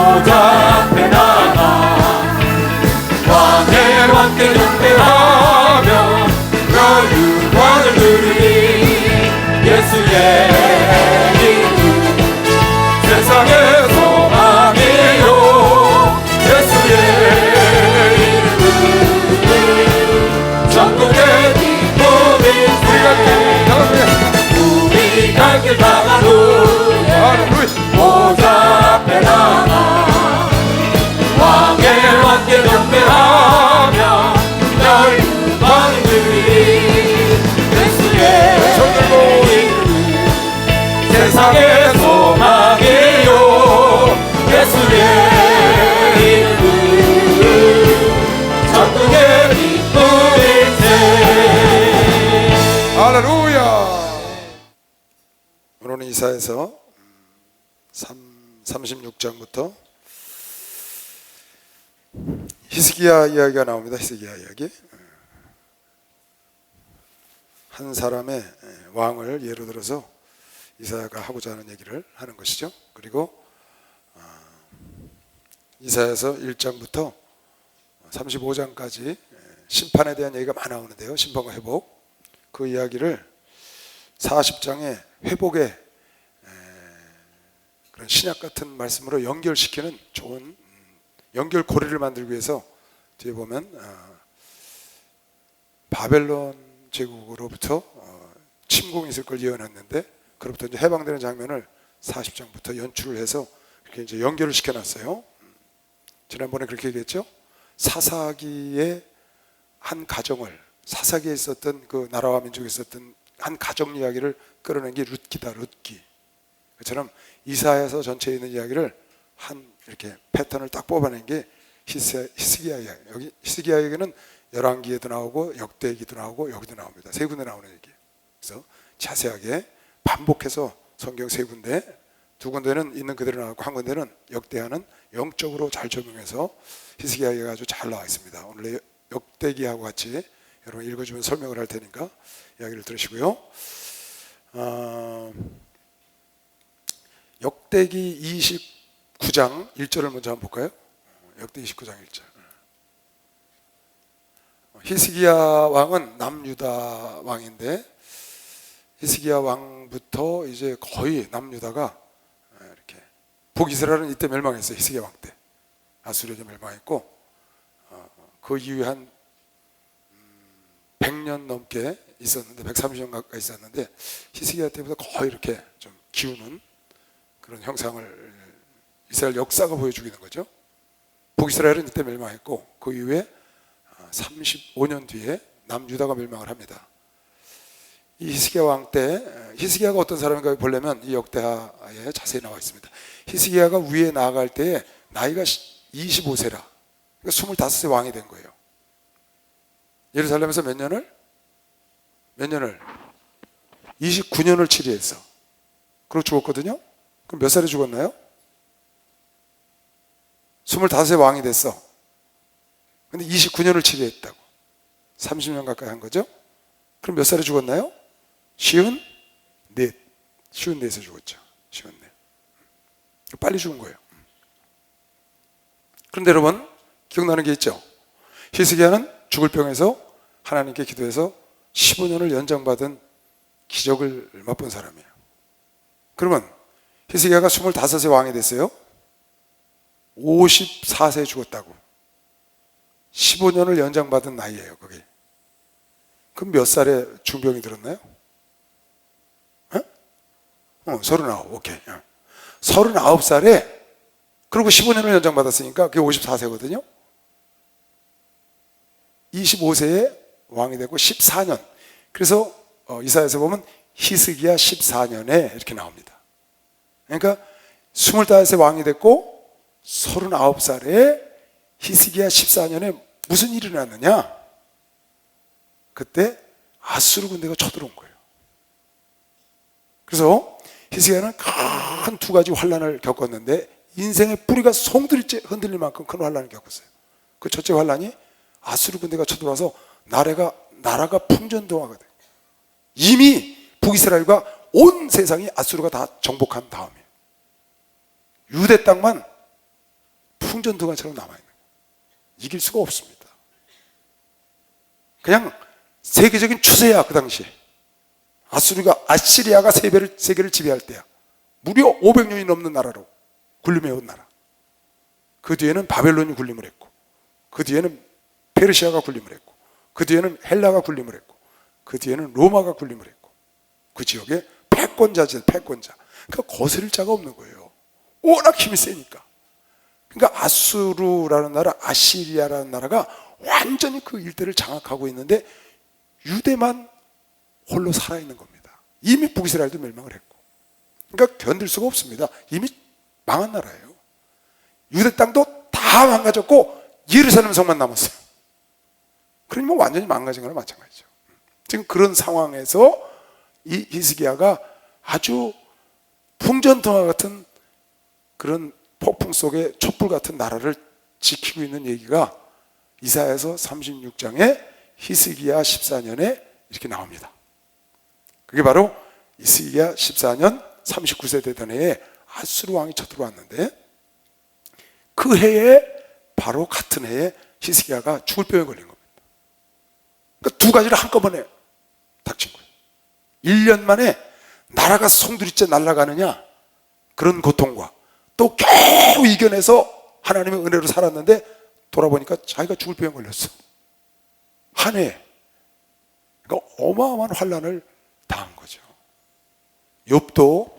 보좌 앞에 나가 왕의 왕께 경배하며 영광을 누리니 예수의 이름 세상의 소망이요 예수의 이름 전국의 기쁨이 우리 갈 길 다가누에 보좌 앞에 나가 왕의 왕께 경배하며 영광을 누리니 예수의 이름 세상의 소망이요 예수의 이름 전국의 기쁨일세. 할렐루야. 오늘은 이사야서 36장부터 히스기야 이야기가 나옵니다. 히스기야 이야기. 한 사람의 왕을 예로 들어서 이사야가 하고자 하는 얘기를 하는 것이죠. 그리고 이사야서 1장부터 35장까지 심판에 대한 얘기가 많이 나오는데요. 심판과 회복. 그 이야기를 40장의 회복의 그런 신약 같은 말씀으로 연결시키는 좋은 연결고리를 만들기 위해서 뒤에 보면 바벨론 제국으로부터 침공이 있을 걸 예언했는데 그로부터 이제 해방되는 장면을 40장부터 연출을 해서 이렇게 이제 연결을 시켜놨어요. 지난번에 그렇게 얘기했죠. 사사기의 한 가정을 사사기에 있었던 그 나라와 민족에 있었던 한 가정 이야기를 끌어낸 게 룻기다. 룻기. 그처럼 이사야서 전체에 있는 이야기를 한 이렇게 패턴을 딱 뽑아낸 게 히스기야 이야기. 여기 히스기야 이야기는 열왕기에도 나오고 역대기도 나오고 여기도 나옵니다. 세 군데 나오는 얘기예요. 그래서 자세하게 반복해서 성경 세 군데, 두 군데는 있는 그대로 나오고 한 군데는 역대하는 영적으로 잘 적용해서 히스기야 이야기가 아주 잘 나와 있습니다. 오늘 역대기하고 같이 여러분 읽어주면 설명을 할 테니까 이야기를 들으시고요. 역대기 29장 1절을 먼저 한번 볼까요? 역대기 29장 1절. 히스기야 왕은 남유다 왕인데 히스기야 왕부터 이제 거의 남유다가 이렇게 북이스라엘은 이때 멸망했어요. 히스기야 왕 때 아수르에게 멸망했고 그 이후에 한 100년 넘게 있었는데 130년 가까이 있었는데 히스기야 때부터 거의 이렇게 좀 기우는 그런 형상을 이스라엘 역사가 보여주고 있는 거죠. 북이스라엘은 이때 멸망했고 그 이후에 35년 뒤에 남유다가 멸망을 합니다. 이 히스기야 왕 때 히스기야가 어떤 사람인가 보려면 이 역대하에 자세히 나와 있습니다. 히스기야가 위에 나아갈 때에 나이가 25세라. 그러니까 25세 왕이 된 거예요. 예루살렘에서 몇 년을 29년을 치리했어. 그리고 죽었거든요. 그럼 몇 살에 죽었나요? 25세 왕이 됐어. 근데 29년을 치리했다고. 30년 가까이 한 거죠. 그럼 몇 살에 죽었나요? 54에 죽었죠. 54. 빨리 죽은 거예요. 그런데 여러분 기억나는 게 있죠. 히스기야는 죽을 병에서 하나님께 기도해서 15년을 연장받은 기적을 맛본 사람이에요. 그러면 히스기야가 25세 왕이 됐어요. 54세에 죽었다고. 15년을 연장받은 나이예요, 그게. 그럼 몇 살에 중병이 들었나요? 39. 오케이. 39살에 그리고 15년을 연장받았으니까 그게 54세거든요. 25세에 왕이 되고 14년. 그래서 이사야에서 보면 히스기야 14년에 이렇게 나옵니다. 그러니까 25세 왕이 됐고 39살에 히스기야 14년에 무슨 일이 일어났느냐? 그때 아수르 군대가 쳐들어온 거예요. 그래서 히스기야는 큰 두 가지 환란을 겪었는데 인생의 뿌리가 송두리째 흔들릴 만큼 큰 환란을 겪었어요. 그 첫째 환란이 아수르 군대가 쳐들어와서 나라가 풍전등화가 돼요. 이미 북이스라엘과 온 세상이 아수르가 다 정복한 다음이에요. 유대 땅만 풍전등화처럼 남아있는 거예요. 이길 수가 없습니다. 그냥 세계적인 추세야. 그 당시에 아시리아가 세계를 지배할 때야. 무려 500년이 넘는 나라로 군림해온 나라. 그 뒤에는 바벨론이 군림을 했고, 그 뒤에는 페르시아가 군림을 했고, 그 뒤에는 헬라가 군림을 했고, 그 뒤에는 로마가 군림을 했고, 그 지역에 패권자죠. 패권자. 그러니까 거스를 자가 없는 거예요. 워낙 힘이 세니까. 그러니까 아수르라는 나라, 아시리아라는 나라가 완전히 그 일대를 장악하고 있는데 유대만 홀로 살아있는 겁니다. 이미 북이스라엘도 멸망을 했고. 그러니까 견딜 수가 없습니다. 이미 망한 나라예요. 유대 땅도 다 망가졌고 예루살렘 성만 남았어요. 그러니 뭐 완전히 망가진 거랑 마찬가지죠. 지금 그런 상황에서 이 히스기야가 아주 풍전등화 같은 그런 폭풍 속에 촛불 같은 나라를 지키고 있는 얘기가 이사야서 36장에 히스기야 14년에 이렇게 나옵니다. 그게 바로 히스기야 14년 39세 되던 해에 아수르 왕이 쳐들어왔는데, 그 해에 바로 같은 해에 히스기야가 죽을 병에 걸린 겁니다. 그러니까 두 가지를 한꺼번에 닥친 거예요. 1년 만에 나라가 송두리째 날아가느냐, 그런 고통과 또 겨우 이겨내서 하나님의 은혜로 살았는데 돌아보니까 자기가 죽을 병에 걸렸어. 한 해. 그러니까 어마어마한 환난을 당한 거죠. 욥도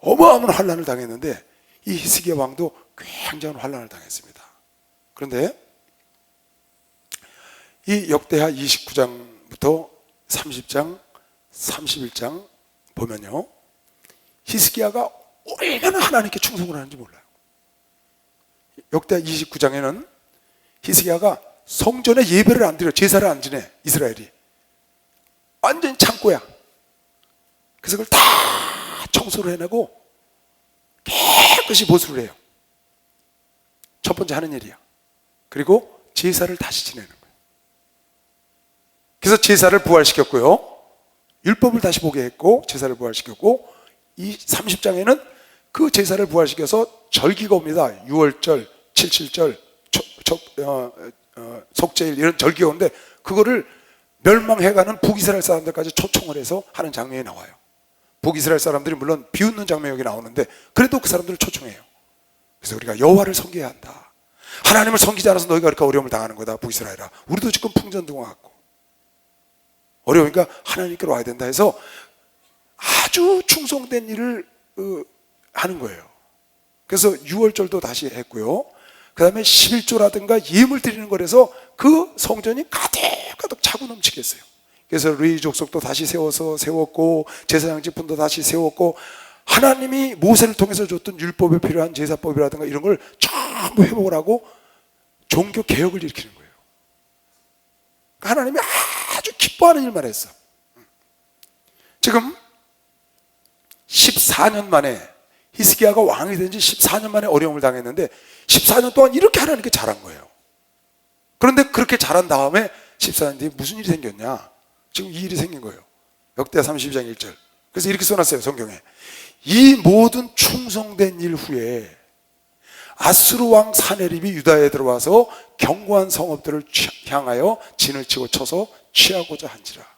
어마어마한 환난을 당했는데 이 히스기야 왕도 굉장한 환난을 당했습니다. 그런데 이 역대하 29장부터 30장, 31장 보면요, 히스기야가 얼마나 하나님께 충성을 하는지 몰라요. 역대하 29장에는 히스기야가 성전에 예배를 안 드려, 제사를 안 지내. 이스라엘이 완전히 창고야. 그래서 그걸 다 청소를 해내고 깨끗이 보수를 해요. 첫 번째 하는 일이야. 그리고 제사를 다시 지내는 거예요. 그래서 제사를 부활시켰고요, 율법을 다시 보게 했고 제사를 부활시켰고, 이 30장에는 그 제사를 부활시켜서 절기가 옵니다. 6월절, 77절, 속죄일 이런 절기가 오는데 그거를 멸망해가는 북이스라엘 사람들까지 초청을 해서 하는 장면이 나와요. 북이스라엘 사람들이 물론 비웃는 장면이 여기 나오는데 그래도 그 사람들을 초청해요. 그래서 우리가 여호와를 섬겨야 한다. 하나님을 섬기지 않아서 너희가 그렇게 어려움을 당하는 거다. 북이스라엘아, 우리도 지금 풍전등화 같고 어려우니까 하나님께로 와야 된다 해서 아주 충성된 일을 하는 거예요. 그래서 6월절도 다시 했고요, 그 다음에 11조라든가 예물 드리는 거라서 그 성전이 가득가득 차고 넘치게 했어요. 그래서 르이 족속도 다시 세웠고 제사장 직분도 다시 세웠고, 하나님이 모세를 통해서 줬던 율법에 필요한 제사법이라든가 이런 걸 전부 회복을 하고 종교 개혁을 일으키는 거예요. 하나님이 아주 기뻐하는 일만 했어. 지금 14년 만에 히스기야가 왕이 된 지 14년 만에 어려움을 당했는데 14년 동안 이렇게 하나님께 잘한 거예요. 그런데 그렇게 잘한 다음에 14년 뒤에 무슨 일이 생겼냐? 지금 이 일이 생긴 거예요. 역대하 32장 1절. 그래서 이렇게 써놨어요, 성경에. 이 모든 충성된 일 후에 아수르 왕 사네립이 유다에 들어와서 견고한 성읍들을 향하여 진을 치고 쳐서 취하고자 한지라.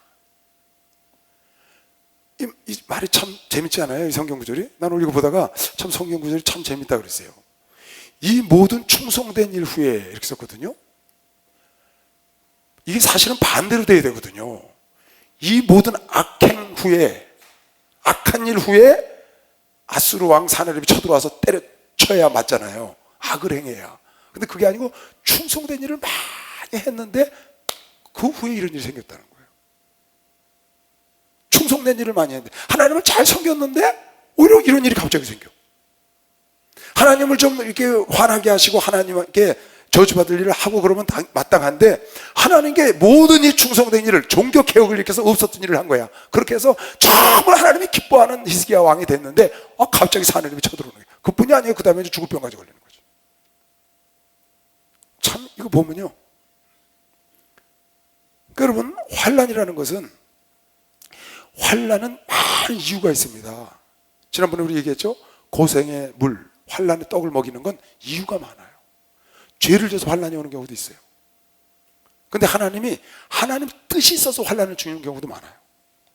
이 말이 참 재밌지 않아요? 이 성경 구절이? 난 오늘 이거 보다가 참 성경 구절이 참 재밌다 그랬어요. 이 모든 충성된 일 후에 이렇게 썼거든요. 이게 사실은 반대로 돼야 되거든요. 이 모든 악행 후에, 악한 일 후에 아수르 왕 사네립이 쳐들어와서 때려쳐야 맞잖아요. 악을 행해야. 근데 그게 아니고 충성된 일을 많이 했는데 그 후에 이런 일이 생겼다는 거예요. 충성된 일을 많이 했는데, 하나님을 잘 섬겼는데 오히려 이런 일이 갑자기 생겨. 하나님을 좀 이렇게 화나게 하시고 하나님께 저주받을 일을 하고 그러면 마땅한데, 하나님께 모든 이 충성된 일을, 종교 개혁을 일으켜서 없었던 일을 한 거야. 그렇게 해서 정말 하나님이 기뻐하는 히스기야 왕이 됐는데 갑자기 사내림이 쳐들어오는 거예요. 그뿐이 아니에요. 그 다음에 이제 죽을 병까지 걸리는 거죠. 참 이거 보면요, 여러분, 환난이라는 것은, 환난은 많은 이유가 있습니다. 지난번에 우리 얘기했죠. 고생의 물, 환난의 떡을 먹이는 건 이유가 많아요. 죄를 져서 환난이 오는 경우도 있어요. 근데 하나님 뜻이 있어서 환난을 주는 경우도 많아요.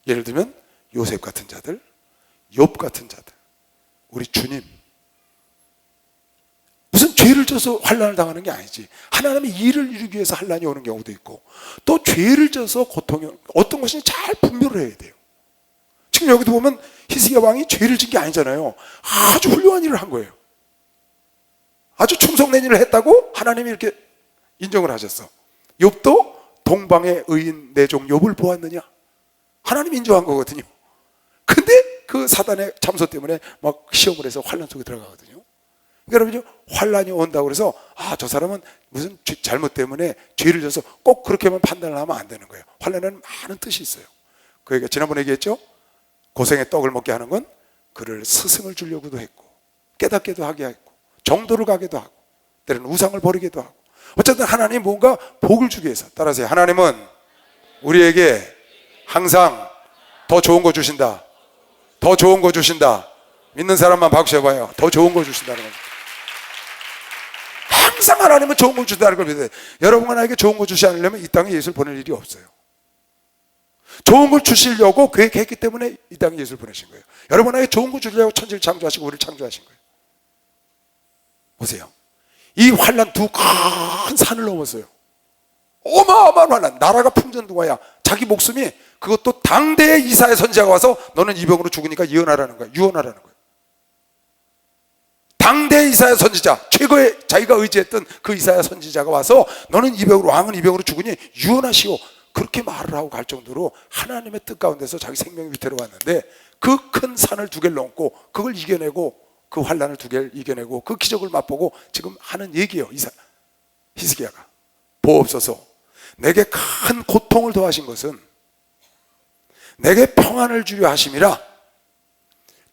예를 들면 요셉 같은 자들, 욥 같은 자들, 우리 주님, 무슨 죄를 져서 환난을 당하는 게 아니지. 하나님의 일을 이루기 위해서 환난이 오는 경우도 있고, 또 죄를 져서 고통이, 어떤 것인지 잘 분별을 해야 돼요. 지금 여기도 보면 히스기야 왕이 죄를 진 게 아니잖아요. 아주 훌륭한 일을 한 거예요. 아주 충성된 일을 했다고 하나님이 이렇게 인정을 하셨어. 욥도 동방의 의인 내 종 욥을 보았느냐, 하나님이 인정한 거거든요. 근데 그 사단의 잠소 때문에 막 시험을 해서 환난 속에 들어가거든요. 그러니까 여러분, 환난이 온다고 그래서 저 사람은 무슨 잘못 때문에 죄를 져서 꼭 그렇게만 판단을 하면 안 되는 거예요. 환난에는 많은 뜻이 있어요. 그러니까 지난번에 얘기했죠. 고생의 떡을 먹게 하는 건 그를 스승을 주려고도 했고, 깨닫게도 하게 했고, 정도를 가게도 하고, 때로는 우상을 버리게도 하고, 어쨌든 하나님 뭔가 복을 주기 위해서. 따라서 하나님은 우리에게 항상 더 좋은 거 주신다. 더 좋은 거 주신다. 믿는 사람만 박수 해봐요. 더 좋은 거 주신다는 거죠. 항상 하나님은 좋은 걸 주신다는 걸 믿어요. 여러분과 나에게 좋은 거 주시 않으려면 이 땅에 예수를 보낼 일이 없어요. 좋은 걸 주시려고 계획했기 때문에 이 땅에 예수를 보내신 거예요. 여러분에게 좋은 거 주려고 천지를 창조하시고 우리를 창조하신 거예요. 보세요. 이 환난 두 큰 산을 넘었어요. 어마어마한 환난. 나라가 풍전등화야. 자기 목숨이, 그것도 당대의 이사야 선지자가 와서 너는 이 병으로 죽으니까 예언하라는 거야. 유언하라는 거야. 당대의 이사야 선지자, 최고의 자기가 의지했던 그 이사야 선지자가 와서 너는 이 병으로, 왕은 이 병으로 죽으니 유언하시오, 그렇게 말을 하고 갈 정도로 하나님의 뜻 가운데서 자기 생명이 위태로웠는데, 그 큰 산을 두 개를 넘고 그걸 이겨내고, 그 환난을 두 개를 이겨내고 그 기적을 맛보고 지금 하는 얘기예요. 히스기야가 보옵소서, 내게 큰 고통을 더하신 것은 내게 평안을 주려 하심이라.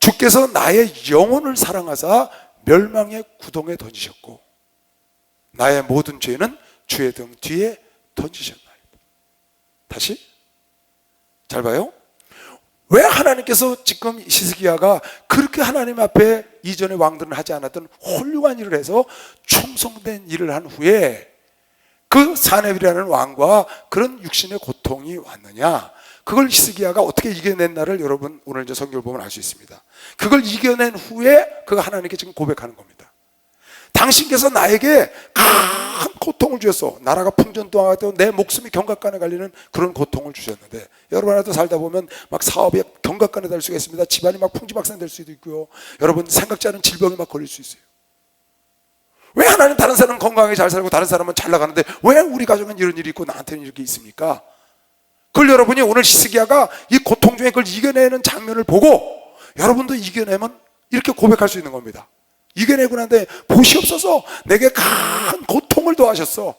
주께서 나의 영혼을 사랑하사 멸망의 구덩이에 던지셨고 나의 모든 죄는 주의 등 뒤에 던지셨나이다. 다시 잘 봐요. 왜 하나님께서 지금 히스기야가 그렇게 하나님 앞에 이전의 왕들은 하지 않았던 훌륭한 일을 해서 충성된 일을 한 후에 그 사렙이라는 왕과 그런 육신의 고통이 왔느냐, 그걸 히스기야가 어떻게 이겨냈나를 여러분 오늘 이제 성경을 보면 알 수 있습니다. 그걸 이겨낸 후에 그가 하나님께 지금 고백하는 겁니다. 당신께서 나에게 큰 고통을 주셨어. 나라가 풍전등화가 되고 내 목숨이 경각간에 갈리는 그런 고통을 주셨는데, 여러분 하나도 살다 보면 막 사업이 경각간에 달 수가 있습니다. 집안이 막 풍지박산 될 수도 있고요. 여러분 생각지 않은 질병에 막 걸릴 수 있어요. 왜 하나님 다른 사람은 건강하게 잘 살고 다른 사람은 잘 나가는데 왜 우리 가정은 이런 일이 있고 나한테는 이렇게 있습니까? 그걸 여러분이 오늘 히스기야가 이 고통 중에 그걸 이겨내는 장면을 보고 여러분도 이겨내면 이렇게 고백할 수 있는 겁니다. 이겨내고 난데 보시옵소서, 내게 큰 고통을 더하셨어.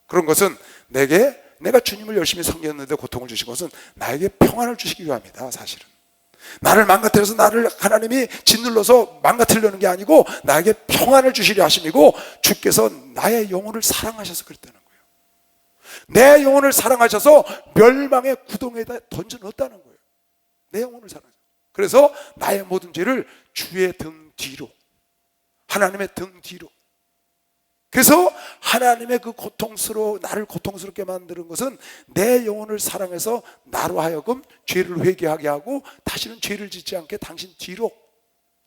그런 것은 내가 주님을 열심히 섬겼는데 고통을 주신 것은 나에게 평안을 주시기 위함이다. 사실은 나를 망가뜨려서 나를 하나님이 짓눌러서 망가뜨리려는 게 아니고 나에게 평안을 주시려 하심이고, 주께서 나의 영혼을 사랑하셔서 그랬다는 거예요. 내 영혼을 사랑하셔서 멸망의 구덩이에다 던져 넣었다는 거예요. 내 영혼을 사랑하셔서. 그래서 나의 모든 죄를 주의 등 뒤로, 하나님의 등 뒤로. 그래서 하나님의 그 나를 고통스럽게 만드는 것은 내 영혼을 사랑해서 나로 하여금 죄를 회개하게 하고 다시는 죄를 짓지 않게 당신 뒤로,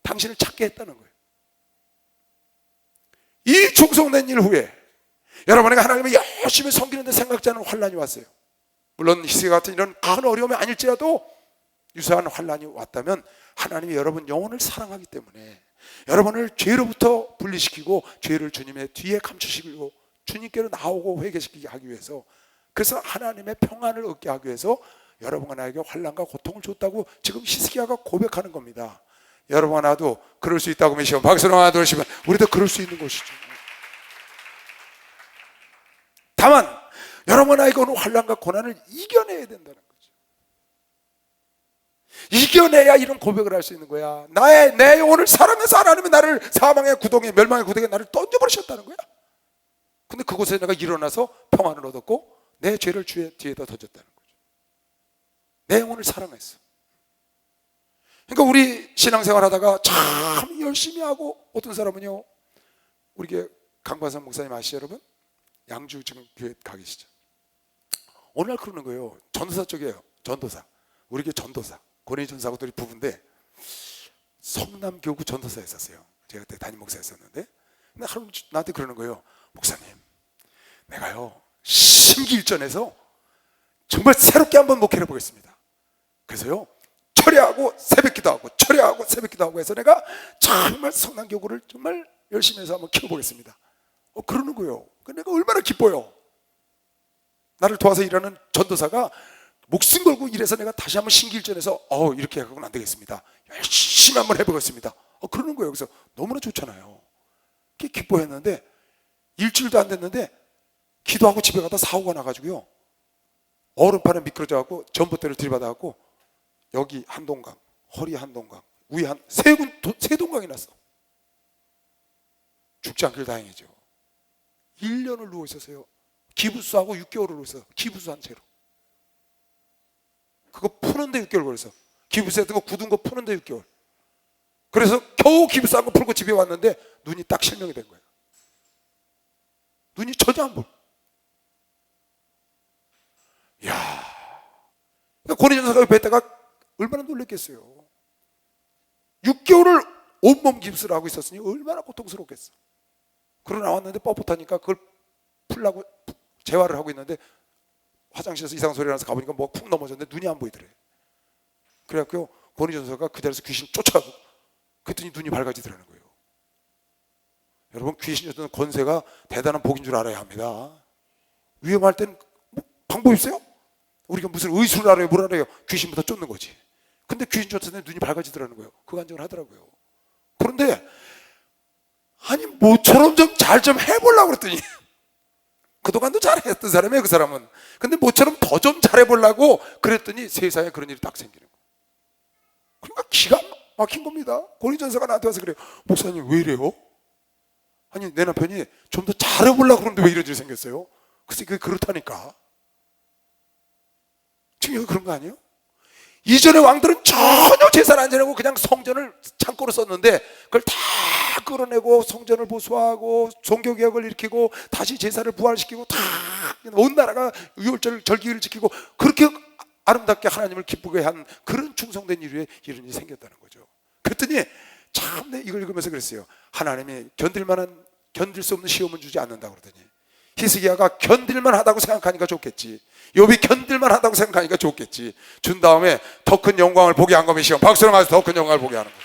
당신을 찾게 했다는 거예요. 이 충성된 일 후에 여러분에게 하나님을 열심히 섬기는데 생각지 않은 환난이 왔어요. 물론 히스기야 같은 이런 큰 어려움이 아닐지라도 유사한 환난이 왔다면 하나님이 여러분 영혼을 사랑하기 때문에 여러분을 죄로부터 분리시키고 죄를 주님의 뒤에 감추시고 주님께로 나오고 회개시키게 하기 위해서, 그래서 하나님의 평안을 얻게 하기 위해서 여러분과 나에게 환난과 고통을 줬다고 지금 히스기야가 고백하는 겁니다. 여러분과 나도 그럴 수 있다고 믿으시면 박수로 하나 들으시면 우리도 그럴 수 있는 것이죠. 다만 여러분과 나에게 오는 환난과 고난을 이겨내야 된다는 거예요. 이겨내야 이런 고백을 할 수 있는 거야. 내 영혼을 사랑해서 하나님이 나를 사망의 구덩이, 멸망의 구덩이에 나를 던져버리셨다는 거야. 근데 그곳에 내가 일어나서 평안을 얻었고 내 죄를 주의 뒤에다 던졌다는 거죠. 내 영혼을 사랑했어. 그러니까 우리 신앙생활 하다가 참 열심히 하고, 어떤 사람은요, 우리게 강반상 목사님 아시죠 여러분? 양주 지금 교회 가 계시죠? 어느 날 그러는 거예요. 전도사 쪽이에요. 전도사. 우리 교회 전도사. 권위 전사하고들이 부부인데 성남교구 전도사에 있었어요. 제가 그때 담임 목사였었는데, 근데 하루 나한테 그러는 거예요. 목사님, 내가요 심기일전해서 정말 새롭게 한번 목회를 보겠습니다. 그래서요 철야하고 새벽기도 하고 철야하고 새벽기도 하고 해서 내가 정말 성남교구를 정말 열심히 해서 한번 키워보겠습니다. 그러는 거예요. 내가 얼마나 기뻐요. 나를 도와서 일하는 전도사가 목숨 걸고 일해서 내가 다시 한번 신기일전해서 이렇게 하고는 안 되겠습니다. 열심히 한번 해보겠습니다. 그러는 거예요. 그래서 너무나 좋잖아요. 기뻐했는데 일주일도 안 됐는데 기도하고 집에 가다 사고가 나가지고요. 얼음판에 미끄러져갖고 전봇대를 들이받아갖고 여기 한 동강, 허리 한 동강, 위에 세 동강이 났어. 죽지 않길 다행이죠. 1년을 누워 있었어요. 기부스하고 6개월을 누웠어요. 기부스한 채로. 그거 푸는데 6개월 걸렸어. 기부스했던 거 굳은 거 푸는데 6개월. 그래서 겨우 기부스한 거 풀고 집에 왔는데 눈이 딱 실명이 된 거예요. 눈이 전혀 안 보여. 이야, 권위전사가 옆에 있다가 얼마나 놀랬겠어요. 6개월을 온몸 깁스를 하고 있었으니 얼마나 고통스럽겠어. 그러고 나왔는데 뻣뻣하니까 그걸 풀라고 재활을 하고 있는데 화장실에서 이상한 소리 나서 가보니까 뭐가 푹 넘어졌는데 눈이 안 보이더래. 그래갖고 권위전사가 그 자리에서 귀신 쫓아가고 그랬더니 눈이 밝아지더라는 거예요. 여러분, 귀신 쫓는 권세가 대단한 복인 줄 알아야 합니다. 위험할 땐 뭐 방법 있어요? 우리가 무슨 의술을 알아요? 뭘 알아요? 귀신부터 쫓는 거지. 근데 귀신 쫓았는데 눈이 밝아지더라는 거예요. 그 간증을 하더라고요. 그런데 아니 모처럼 좀 잘 좀 해보려고 그랬더니 그동안도 잘했던 사람이에요, 그 사람은. 근데 모처럼 더 좀 잘해보려고 그랬더니 세상에 그런 일이 딱 생기는 거예요. 그러니까 기가 막힌 겁니다. 권위전사가 나한테 와서 그래요. 목사님 왜 이래요? 아니 내 남편이 좀 더 잘해보려고 그러는데 왜 이런 일이 생겼어요? 글쎄 그게 그렇다니까. 지금 그런 거 아니에요? 이전의 왕들은 전혀 제사를 안 지내고 그냥 성전을 창고로 썼는데 그걸 다 끌어내고 성전을 보수하고 종교개혁을 일으키고 다시 제사를 부활시키고 다 온 나라가 유월절 절기를 지키고 그렇게 아름답게 하나님을 기쁘게 한 그런 충성된 일에 이런 일이 생겼다는 거죠. 그랬더니 참 이걸 읽으면서 그랬어요. 하나님이 견딜 수 없는 시험은 주지 않는다고 그러더니 히스기야가 견딜만 하다고 생각하니까 좋겠지. 욥이 견딜만 하다고 생각하니까 좋겠지. 준 다음에 더 큰 영광을 보게 한 거면 시험. 박수로 가서 더 큰 영광을 보게 하는 거예요.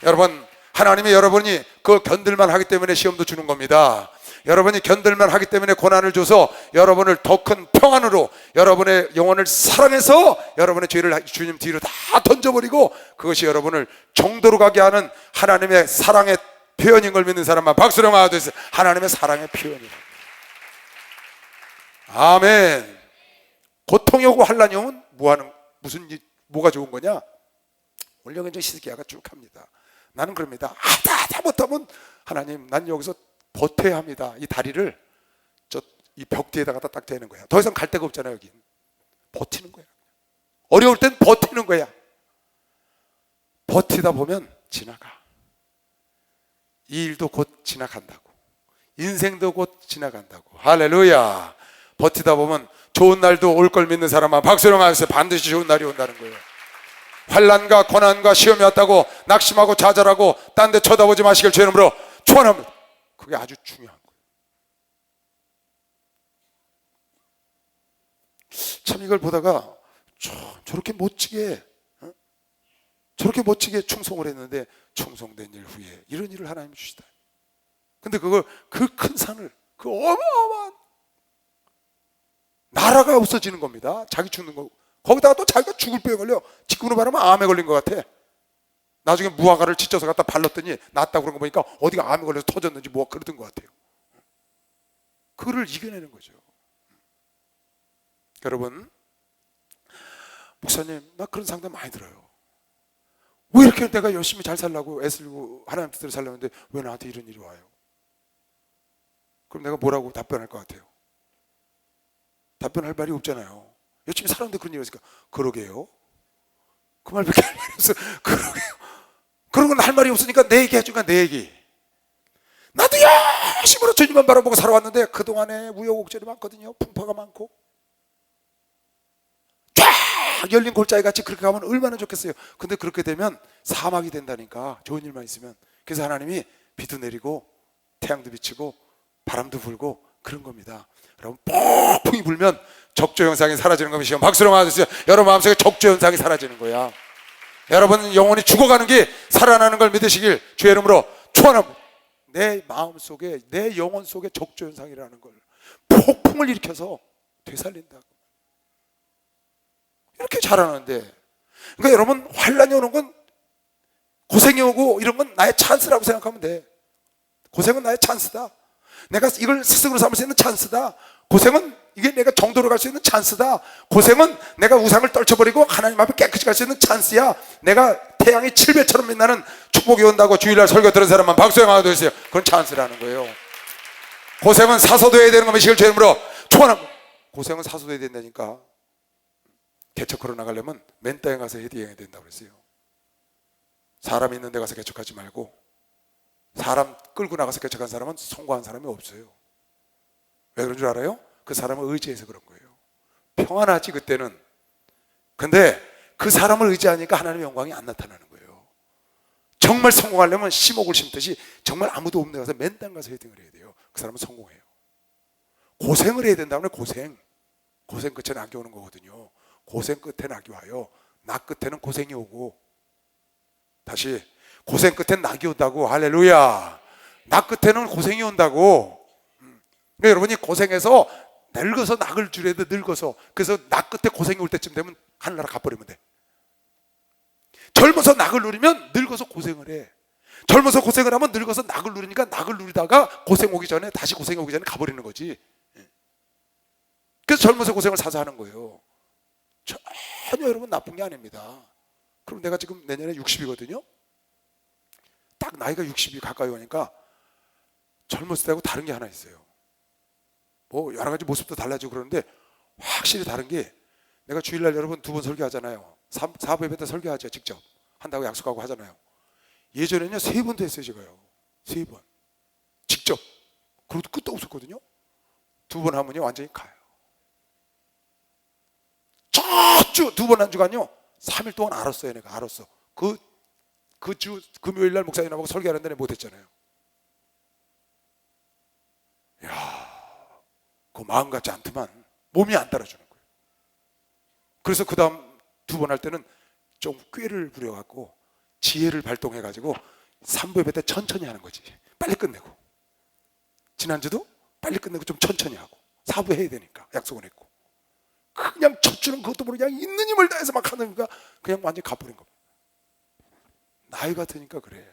여러분, 하나님이 여러분이 그걸 견딜만 하기 때문에 시험도 주는 겁니다. 여러분이 견딜만 하기 때문에 고난을 줘서 여러분을 더 큰 평안으로 여러분의 영혼을 사랑해서 여러분의 죄를 주님 뒤로 다 던져버리고 그것이 여러분을 정도로 가게 하는 하나님의 사랑의 표현인 걸 믿는 사람만 박수로 맞아주세요. 하나님의 사랑의 표현이다. 아멘. 고통이 오고 환난이 오면 뭐가 좋은 거냐? 오늘 여기 히스기야가 쭉 합니다. 나는 그럽니다. 하다 못하면 하나님, 난 여기서 버텨야 합니다. 이 다리를 이 벽 뒤에다가 딱 대는 거야. 더 이상 갈 데가 없잖아요. 여긴 버티는 거야. 어려울 땐 버티는 거야. 버티다 보면 지나가. 이 일도 곧 지나간다고. 인생도 곧 지나간다고. 할렐루야. 버티다 보면 좋은 날도 올 걸 믿는 사람만 박수로 하세요. 반드시 좋은 날이 온다는 거예요. 환난과 고난과 시험이 왔다고 낙심하고 좌절하고 딴 데 쳐다보지 마시길 주의 이름으로 축원합니다. 그게 아주 중요한 거예요. 참 이걸 보다가 저렇게 멋지게 충성을 했는데 충성된 일 후에 이런 일을 하나님이 주시다. 근데 그걸 그 큰 산을 그 어마어마한 나라가 없어지는 겁니다. 자기 죽는 거. 거기다가 또 자기가 죽을 병에 걸려. 직구로 말하면 암에 걸린 것 같아. 나중에 무화과를 찢어서 갖다 발랐더니 낫다고 그런 거 보니까 어디가 암에 걸려서 터졌는지 뭐가 그러던 것 같아요. 그거를 이겨내는 거죠. 여러분, 목사님 나 그런 상담 많이 들어요. 왜 이렇게 내가 열심히 잘 살라고 애쓰고 하나님 뜻대로 살려는데 왜 나한테 이런 일이 와요? 그럼 내가 뭐라고 답변할 것 같아요? 답변할 말이 없잖아요. 열심히 살았는데 그런 일이 있으니까 그러게요. 그 말밖에 할 말이 없어. 그러게요. 그런 건 할 말이 없으니까 내 얘기 해주니까 내 얘기. 나도 열심으로 주님만 바라보고 살아왔는데 그동안에 우여곡절이 많거든요. 풍파가 많고 쫙 열린 골짜기 같이 그렇게 가면 얼마나 좋겠어요. 근데 그렇게 되면 사막이 된다니까. 좋은 일만 있으면. 그래서 하나님이 비도 내리고 태양도 비치고 바람도 불고 그런 겁니다. 여러분 폭풍이 불면 적조 현상이 사라지는 겁니다. 박수로 맞으세요. 여러분 마음속에 적조 현상이 사라지는 거야. 여러분 영혼이 죽어가는 게 살아나는 걸 믿으시길 주의 이름으로 축원합니다. 내 마음속에 내 영혼 속에 적조 현상이라는 걸 폭풍을 일으켜서 되살린다고. 이렇게 잘하는데, 그러니까 여러분 환란이 오는 건 고생이 오고 이런 건 나의 찬스라고 생각하면 돼. 고생은 나의 찬스다. 내가 이걸 스승으로 삼을 수 있는 찬스다. 고생은 이게 내가 정도로 갈 수 있는 찬스다. 고생은 내가 우상을 떨쳐버리고 하나님 앞에 깨끗이 갈 수 있는 찬스야. 내가 태양이 7배처럼 빛나는 축복이 온다고 주일날 설교 들은 사람만 박수 한번 해주세요. 그건 찬스라는 거예요. 고생은 사소돼야 되는 겁니다. 이걸 제 이름으로 축원합니다. 고생은 사소돼야 된다니까. 개척하러 나가려면 맨 땅에 가서 헤딩해야 된다고 그랬어요. 사람 있는 데 가서 개척하지 말고 사람 끌고 나가서 개척한 사람은 성공한 사람이 없어요. 왜 그런 줄 알아요? 그 사람을 의지해서 그런 거예요. 평안하지 그때는. 근데 그 사람을 의지하니까 하나님의 영광이 안 나타나는 거예요. 정말 성공하려면 심옥을 심듯이 정말 아무도 없는 데 가서 맨 땅 가서 헤딩을 해야 돼요. 그 사람은 성공해요. 고생을 해야 된다면 고생 끝에 낙이 오는 거거든요. 고생 끝에 낙이 와요. 낙 끝에는 고생이 오고. 다시 고생 끝엔 낙이 온다고. 할렐루야. 낙 끝에는 고생이 온다고. 그러니까 여러분이 고생해서 늙어서 낙을 줄여야 돼. 늙어서. 그래서 낙 끝에 고생이 올 때쯤 되면 하늘나라 가버리면 돼. 젊어서 낙을 누리면 늙어서 고생을 해. 젊어서 고생을 하면 늙어서 낙을 누리니까 낙을 누리다가 고생 오기 전에 다시 고생이 오기 전에 가버리는 거지. 그래서 젊어서 고생을 사서 하는 거예요. 전혀 여러분 나쁜 게 아닙니다. 그럼 내가 지금 내년에 60이거든요. 딱 나이가 60이 가까이 오니까 젊었을 때하고 다른 게 하나 있어요. 뭐 여러 가지 모습도 달라지고 그러는데 확실히 다른 게, 내가 주일날 여러분 2번 설교하잖아요. 4부 예배 때 설교하죠. 직접 한다고 약속하고 하잖아요. 예전에는요 3번도 했어요. 제가요 3번 직접. 그것도 끝도 없었거든요. 2번 하면요 완전히 가요. 저주 2번 한 주간요 3일 동안 알았어요. 내가 알았어. 그 주 금요일날 목사님 나보고 설교하는데 내가 못했잖아요. 이야, 그 마음 같지 않더만 몸이 안 따라주는 거예요. 그래서 그 다음 2번 할 때는 좀 꾀를 부려갖고 지혜를 발동해가지고 3부 예배 때 천천히 하는 거지. 빨리 끝내고. 지난주도 빨리 끝내고 좀 천천히 하고 4부 해야 되니까 약속은 했고. 그냥 첫 주는 그것도 모르고 그냥 있는 힘을 다해서 막 하니까 그냥 완전히 가버린 겁니다. 나이가 드니까 그래.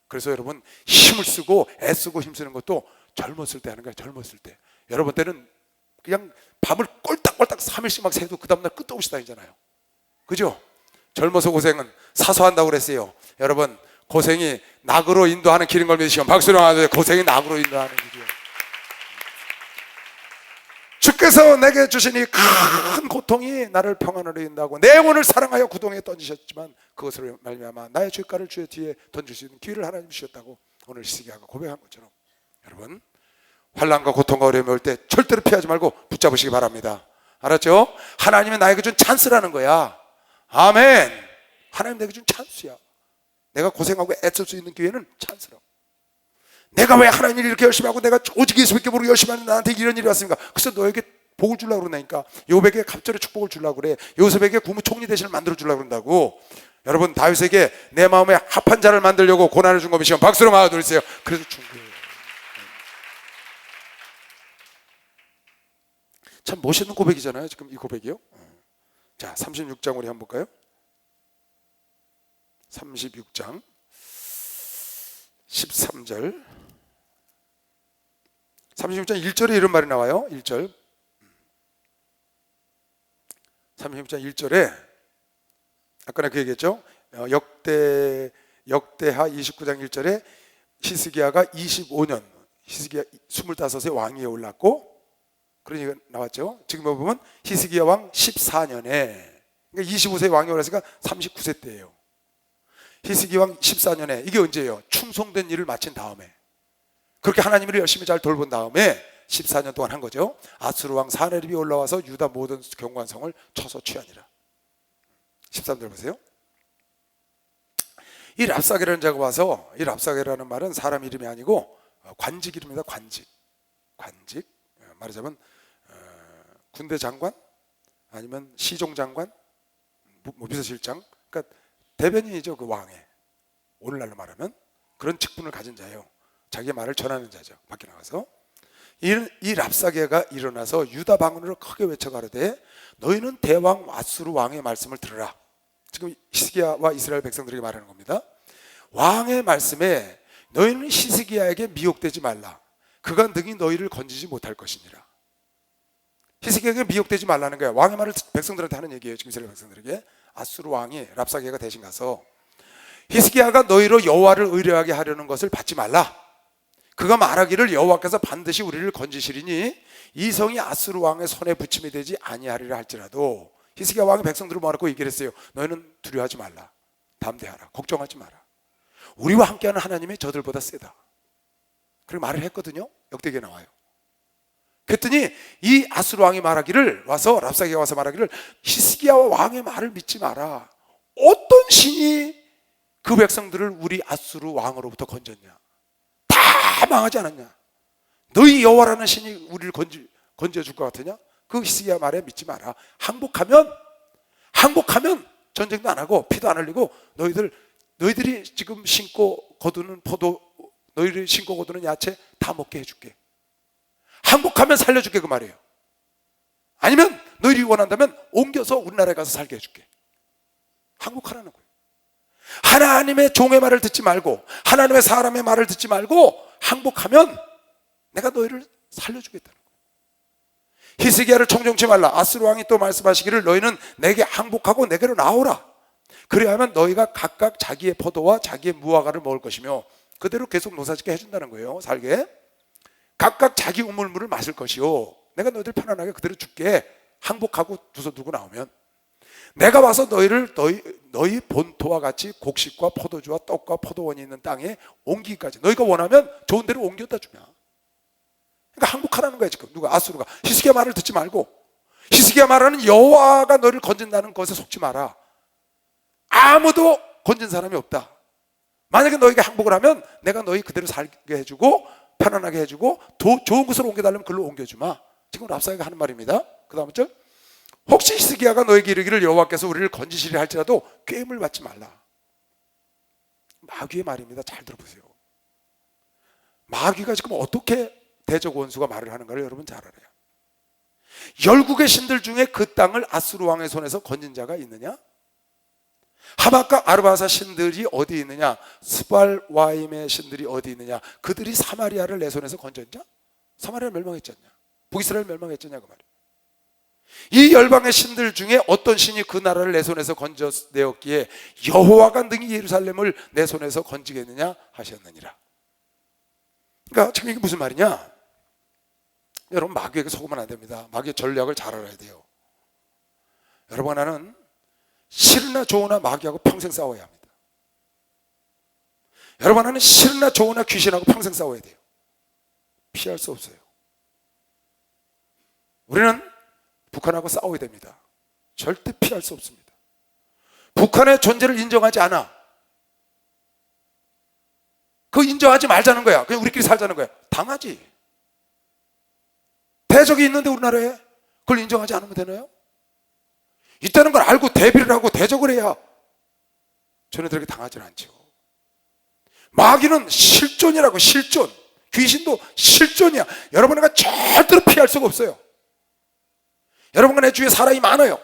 그래서 여러분 힘을 쓰고 애쓰고 힘쓰는 것도 젊었을 때 하는 거야. 젊었을 때. 여러분 때는 그냥 밤을 꼴딱꼴딱 3일씩 막 새도 그 다음날 끝도 없이 다니잖아요. 그죠? 젊어서 고생은 사소한다고 그랬어요. 여러분 고생이 낙으로 인도하는 길인 걸 믿으시면 박수로 하세요. 고생이 낙으로 인도하는 길이에요. 주께서 내게 주시니 큰 고통이 나를 평안으로 인도하고 내 영혼을 사랑하여 구덩이에 던지셨지만 그것으로 말미암아 나의 죄가를 주의 뒤에 던질 수 있는 기회를 하나님 주셨다고 오늘 시기하고 고백한 것처럼, 여러분 환난과 고통과 어려움이 올 때 절대로 피하지 말고 붙잡으시기 바랍니다. 알았죠? 하나님이 나에게 준 찬스라는 거야. 아멘. 하나님 내게 준 찬스야. 내가 고생하고 애쓸 수 있는 기회는 찬스라고. 내가 왜 하나님 일을 이렇게 열심히 하고 내가 오직 예수밖에 모르고 열심히 하는데 나한테 이런 일이 왔습니까? 그래서 너에게 복을 주려고 그러니까. 요백에 갑절의 축복을 주려고 그래. 요셉에게 국무총리 대신을 만들어 주려고 그런다고. 여러분 다윗에게 내 마음에 합한 자를 만들려고 고난을 준 겁니다. 박수로 맞아주세요. 그래서 준 거예요. 참 멋있는 고백이잖아요. 지금 이 고백이요. 자 36장 우리 한번 볼까요? 36장 13절 36장 1절에 이런 말이 나와요. 1절 36장 1절에 아까 내가 그 얘기했죠. 역대하 29장 1절에 히스기야가 25년 히스기야 25세 왕위에 올랐고 그런 얘기가 나왔죠. 지금 보면 히스기야 왕 14년에 그러니까 25세 왕이 올랐으니까 39세 때예요. 히스기야 왕 14년에 이게 언제예요? 충성된 일을 마친 다음에. 그렇게 하나님을 열심히 잘 돌본 다음에 14년 동안 한 거죠. 아수르 왕 사네립이 올라와서 유다 모든 경관성을 쳐서 취하니라. 13절 보세요. 이 랍사게라는 자가 와서, 이 랍사게라는 말은 사람 이름이 아니고 관직 이름입니다. 관직. 말하자면 군대 장관 아니면 시종 장관, 비서실장, 그러니까 대변인이죠. 그 왕의, 오늘날로 말하면 그런 직분을 가진 자예요. 자기의 말을 전하는 자죠. 밖에 나가서. 이 랍사게가 일어나서 유다 방언으로 크게 외쳐 가로되 너희는 대왕 아수르 왕의 말씀을 들으라. 지금 히스기야와 이스라엘 백성들에게 말하는 겁니다. 왕의 말씀에 너희는 히스기야에게 미혹되지 말라. 그가 능히 너희를 건지지 못할 것이니라. 히스기야에게 미혹되지 말라는 거야. 왕의 말을 백성들한테 하는 얘기예요. 지금 이스라엘 백성들에게. 아수르 왕이 랍사게가 대신 가서 히스기야가 너희로 여호와를 의뢰하게 하려는 것을 받지 말라. 그가 말하기를 여호와께서 반드시 우리를 건지시리니 이 성이 아수르 왕의 손에 붙임이 되지 아니하리라 할지라도, 히스기야 왕이 백성들을 모아놓고 얘기를 했어요. 너희는 두려워하지 말라. 담대하라. 걱정하지 마라. 우리와 함께하는 하나님이 저들보다 세다. 그렇게 말을 했거든요. 역대기에 나와요. 그랬더니 이 아수르 왕이 말하기를, 와서 랍사게가 와서 말하기를 히스기야 왕의 말을 믿지 마라. 어떤 신이 그 백성들을 우리 아수르 왕으로부터 건졌냐? 다 망하지 않았냐? 너희 여호와라는 신이 우리를 건져줄 것 같으냐? 그 히스기야 말에 믿지 마라. 항복하면 전쟁도 안 하고 피도 안 흘리고 너희들이 지금 신고 거두는 포도, 너희들이 신고 거두는 야채 다 먹게 해줄게. 항복하면 살려줄게, 그 말이에요. 아니면 너희들이 원한다면 옮겨서 우리나라에 가서 살게 해줄게. 항복하라는 거예요. 하나님의 종의 말을 듣지 말고, 하나님의 사람의 말을 듣지 말고 항복하면 내가 너희를 살려주겠다는 거예요. 히스기야를 총정치 말라. 아수르 왕이 또 말씀하시기를 너희는 내게 항복하고 내게로 나오라. 그래야만 너희가 각각 자기의 포도와 자기의 무화과를 먹을 것이며, 그대로 계속 노사짓게 해준다는 거예요. 살게. 각각 자기 우물물을 마실 것이요, 내가 너희들 편안하게 그대로 줄게. 항복하고 두 손 들고 나오면 내가 와서 너희를 너희 본토와 같이 곡식과 포도주와 떡과 포도원이 있는 땅에 옮기기까지, 너희가 원하면 좋은 데로 옮겨다 주냐. 그러니까 항복하라는 거야 지금. 누가? 아수르가. 히스기야 말을 듣지 말고, 히스기야 말하는 여호와가 너를 건진다는 것에 속지 마라. 아무도 건진 사람이 없다. 만약에 너희가 항복을 하면 내가 너희 그대로 살게 해주고 편안하게 해주고 좋은 곳으로 옮겨달라면 그걸로 옮겨주마. 지금 랍사게가 하는 말입니다. 그 다음 절. 혹시 히스기야가 너에게 이르기를 여호와께서 우리를 건지시리 할지라도 꾀임을 받지 말라. 마귀의 말입니다. 잘 들어보세요. 마귀가 지금 어떻게 대적 원수가 말을 하는가를 여러분 잘 알아요. 열국의 신들 중에 그 땅을 아수르 왕의 손에서 건진 자가 있느냐? 하박과 아르바사 신들이 어디 있느냐? 스발와임의 신들이 어디 있느냐? 그들이 사마리아를 내 손에서 건졌냐? 사마리아 멸망했지 않냐? 북이스라엘 멸망했지 않냐? 그 말이에요. 이 열방의 신들 중에 어떤 신이 그 나라를 내 손에서 건져내었기에 여호와가 능히 예루살렘을 내 손에서 건지겠느냐 하셨느니라. 그러니까 지금 이게 무슨 말이냐? 여러분, 마귀에게 속으면 안 됩니다. 마귀의 전략을 잘 알아야 돼요. 여러분, 나는 싫으나 좋으나 마귀하고 평생 싸워야 합니다. 여러분, 나는 싫으나 좋으나 귀신하고 평생 싸워야 돼요. 피할 수 없어요. 우리는 북한하고 싸워야 됩니다. 절대 피할 수 없습니다. 북한의 존재를 인정하지 않아. 그거 인정하지 말자는 거야. 그냥 우리끼리 살자는 거야. 당하지. 대적이 있는데 우리나라에 그걸 인정하지 않으면 되나요? 있다는 걸 알고 대비를 하고 대적을 해야 저네들에게 당하지는 않죠. 마귀는 실존이라고. 실존. 귀신도 실존이야. 여러분과 절대로 피할 수가 없어요. 여러분과 내 주위에 사람이 많아요.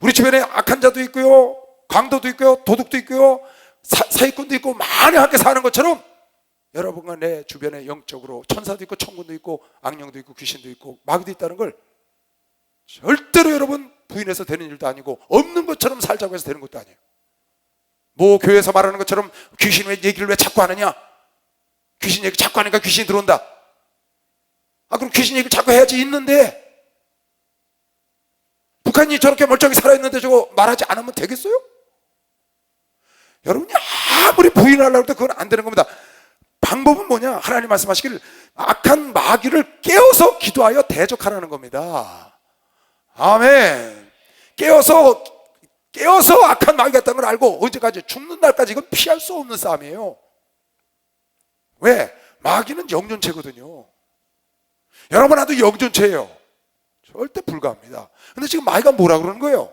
우리 주변에 악한 자도 있고요, 강도도 있고요, 도둑도 있고요, 사기꾼도 있고, 많이 함께 사는 것처럼 여러분과 내 주변에 영적으로 천사도 있고 천군도 있고 악령도 있고 귀신도 있고 마귀도 있다는 걸 절대로 여러분 부인해서 되는 일도 아니고, 없는 것처럼 살자고 해서 되는 것도 아니에요. 뭐 교회에서 말하는 것처럼 귀신 얘기를 왜 자꾸 하느냐? 귀신 얘기 자꾸 하니까 귀신이 들어온다. 아, 그럼 귀신 얘기를 자꾸 해야지. 있는데 북한이 저렇게 멀쩡히 살아있는데 저거 말하지 않으면 되겠어요? 여러분이 아무리 부인하려고 해도 그건 안 되는 겁니다. 방법은 뭐냐? 하나님 말씀하시기를 악한 마귀를 깨워서 기도하여 대적하라는 겁니다. 아멘. 깨워서 악한 마귀가 있다는 걸 알고 언제까지? 죽는 날까지 이건 피할 수 없는 싸움이에요. 왜? 마귀는 영존체거든요. 여러분 나도 영존체예요. 절대 불가합니다. 근데 지금 마귀가 뭐라 그러는 거예요?